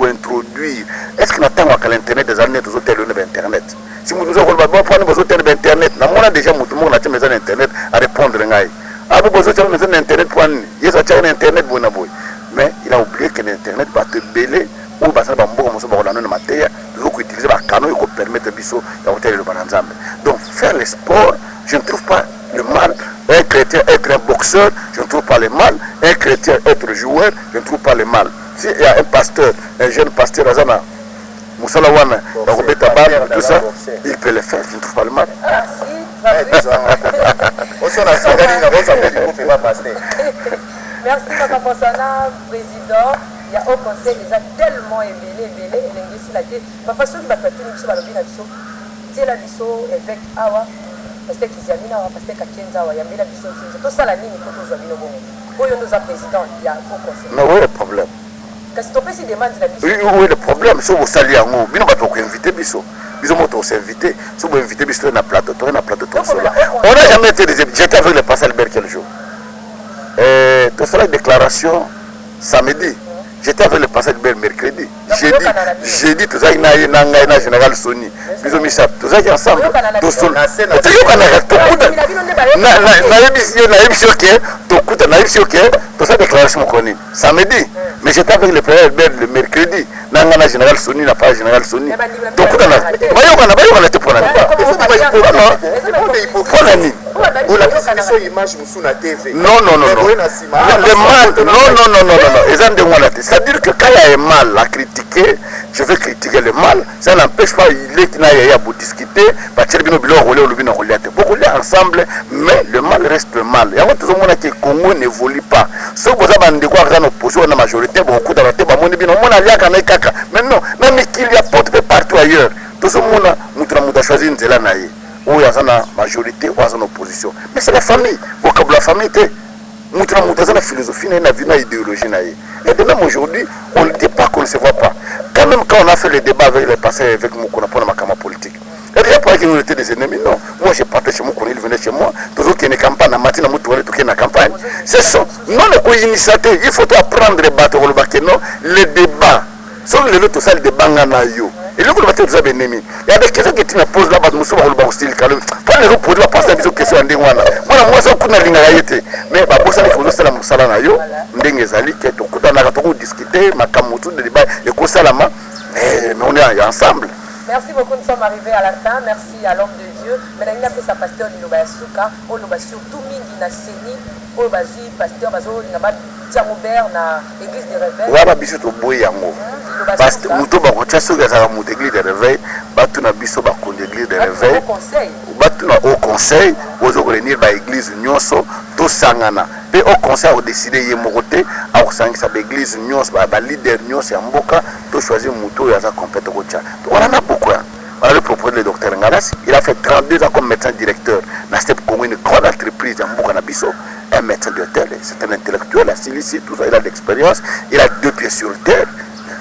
C: introduire. Est-ce que nous avons l'internet des années des hôtels d'internet? Si nous avons prendre des hôtels d'internet, nous avons déjà tout le monde a maison d'internet à répondre. Ah, vous avez une maison d'internet pour internet mais il a oublié que l'internet va te bêler ou va savoir utiliser un canal qui permettre de hôtel de Bananzambe. Donc faire le sport, je ne trouve pas le mal. Un chrétien être un boxeur, je ne trouve pas le mal. Un chrétien être joueur, je ne trouve pas le mal. S'il y a un pasteur, un jeune pasteur Azana, Moussala Wana, tout ça, il peut le faire, je ne trouve pas le mal.
D: Merci Papa Fonsana, président. Il y a au conseil déjà tellement élevé, et l'indice la tête. Papa, ceux qui va faire tout le monde, c'est la biso évêque Awa, parce que Kizamina, parce que Kakenza, il y a mis la biso, tout ça la ligne, il faut que nous avions bon. Pour nous, président, il y a au conseil.
C: Mais oui, le problème.
D: Qu'est-ce que tu peux se demander la biso?
C: Oui, le problème, c'est que vous saluez en haut. Nous ne pouvons pas inviter biso. Ils ont s'inviter. Si vous invitez biso, on a plateau, on a plateau. On n'a jamais été des. J'étais avec le pasteur Albert quel jour. Tout ça, la déclaration samedi. J'étais avec le pasteur Albert mercredi. Jeudi, tout ça, il y a un général Sony. Bisous, Michel. Tout ça, qui est ensemble. Tout seul. Tout ça, déclaration connue. Samedi. Mais j'étais avec le pasteur Albert le mercredi. Nangana général Sony n'a pas général Sony. Donc, on a été pour l'année. Non. C'est-à-dire que quand il y a un mal à critiquer, je vais critiquer le mal. Ça n'empêche pas qu'il y a pour discuter. Beaucoup ensemble, mais le mal reste le mal. Il y a tout le monde qui Congo n'évolue pas. Si vous avez des opposition à la majorité, beaucoup de la tête, mais non, même qu'il y a porte partout ailleurs. Tout ce monde a choisi une zéla naïe. Où il y a une majorité, ou il y a une opposition. Mais c'est la famille. Vocabulaire famille, nous avons une philosophie, une idéologie. Et de même aujourd'hui, on ne dit pas qu'on ne se voit pas. Quand même, quand on a fait le débat avec les passés, avec Moukona pour la macama politique, il n'y a pas qu'ils étaient des ennemis, non. Moi, j'ai parté chez Moukona, il venait chez moi. Toujours qu'il y a une campagne, la matinée, il y a une campagne. C'est ça. Non, les initiatives, il faut apprendre les battre au bac, non. Les débats. Sur les autres, ça, le débat, et là, vous le battez, vous avez ennemi. Il y a des questions qui me posent là-bas, nous sommes au style calme. Pas les reposer, la passer des questions en démoine. Moi, ça, on a l'ingénieur. Mais, bah, pour ça, il faut nous faire la moussala na yo. Ndengezali, qui est au coup d'un arrêt, discuter, ma camotou, de débat, et qu'on salama. Mais on est ensemble.
D: Merci beaucoup, nous sommes arrivés à la fin. Merci à l'homme de Dieu. Maintenant, il a fait sa pasteur de Nobayasuka. On a surtout mis na Séni. On a dit pasteur, on a Djamoubert na église de réveil.
C: Ouais, bah, biso to boy yango. Parce que nous sommes en train de l'église de réveil. Batu na biso ba kon l'église de réveil. Batu na au conseil. Ozo revenir ba église nyonso to sangana. Pe au conseil a décidé yemokote a osangisa ba église nyonso ba leader nyonso ya mboka to choisir muto ya za compétent kocha. On en a beaucoup. On a le propos du docteur Ngalas. Il a fait 32 ans comme médecin directeur. Dans cette commune, une grande entreprise à Mboka Nabiso. Un médecin de terre, c'est un intellectuel, ici, tout ça, il a de l'expérience. Il a 2 pieds sur terre.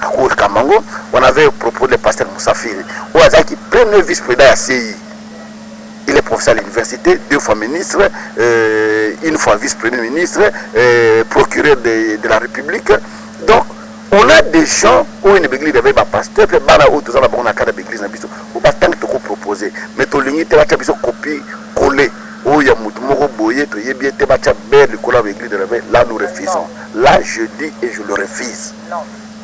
C: À cause de Kamango, on avait proposé le pasteur Moussafiri. Au hasard qui premier vice-président à CI. Il est professeur à l'université, 2 fois ministre, une fois vice-premier ministre, procureur de la République. Donc, on a des gens où une église avait un pasteur, puis bana où tous en a cadre d'église na biso. Ou pas tant que tu proposer, mais tu lignes tu vas biso copie coller. Où il y a moutoumoro boyé, tu y bien tu vas belle le coller avec l'église de réveil. Là nous refusons. Là je dis et je le refuse.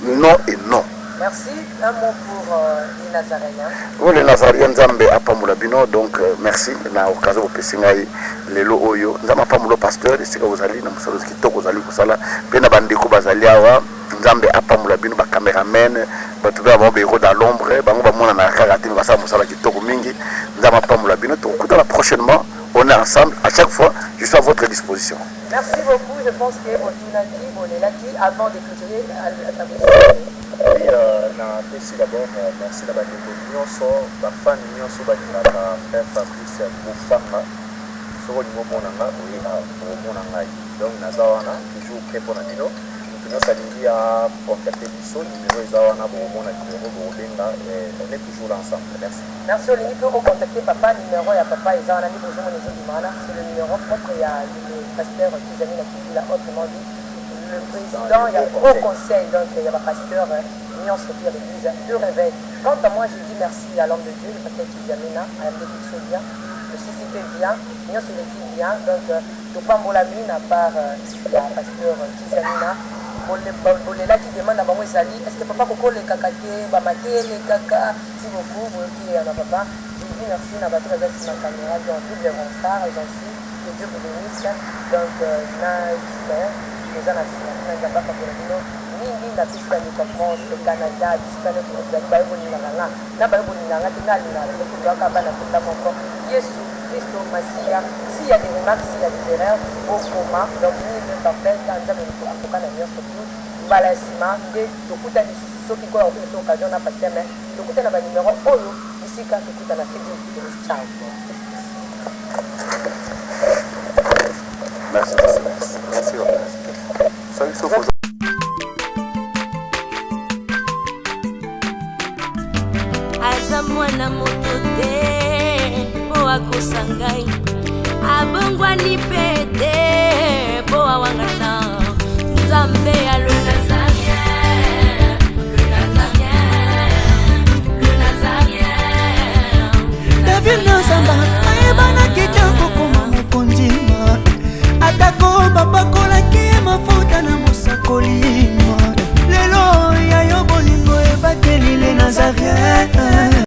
C: Non et non.
D: Merci. Un mot pour les Nazaréens.
C: Oui, les Nazaréens Nzambe Apamulabino, donc merci. Na occasion au Pessingaï, les lo oyo. Nzamba Apamulo pasteur, et c'est que vous allez, nous sommes qui toquent aux allées, vous allez, bien abandéco bazaliawa, Nzambe Apamulabino, ba caméraman, ba tout d'abord béro dans l'ombre, bango ba mona na karate, nous va musala qui toquent mingi, Nzamba Apamulabino, tout prochainement, on est ensemble, à chaque fois, je suis à votre disposition.
D: Merci beaucoup, je pense que vous est là avant de clôturer
J: Oui, merci d'abord, merci d'abord nyonso, bafan nyonso balingaka frère Fabrice Bofanga, soko lingo monanga oyeba omona ngai. Donc naza wana toujours prêt pour na bino. Nyonso alingi ya contacter biso, numéro eza wana bomona numéro bobenga, on est toujours ensemble. Merci.
D: Merci olingi mpe ocontacter papa, numéro ya papa eza wana ndi bozomona ezondimana, c'est le numéro propre ya le pasteur Kizami na Kibila, autrement dit le président, il y a au conseil, donc il y a ma pasteur Nion Sophie à l'église de réveil. Quant à moi, je dis merci à l'homme de Dieu, le pasteur Kizamina, à la méditation bien, le CCP bien, Nion Sophie bien, donc tout pas la mine à part la pasteur Kizamina. Bolela qui demande à Bamou Zali, est-ce que papa Koko les cacaté, Bamaté, les caca, si beaucoup, vous qui est à papa, je dis merci à battre avec ma caméra, donc double ronsard, et j'en suis, que Dieu vous bénisse, donc nous avons mingi na pista ni kwa France Canada pista ni kwa Bible ni nganga na Bible ni nganga tingali na kwa kabana kwa moko Yesu Kristo Masia si ya des remarques si ya des erreurs au coma donc ni le rappel quand jamais nous avons kana nyonso tout balasima de tokuta ni soki kwa occasion na pasteur mais tokuta na ba numéro oyo ici quand tokuta na fidi ciao.
C: Merci.
A: Aza mwana moto te po akosa ngai abongwani pe te po awangana Nzambe ya le Nazarien, le Nazarien, le Nazarien, David Nzamba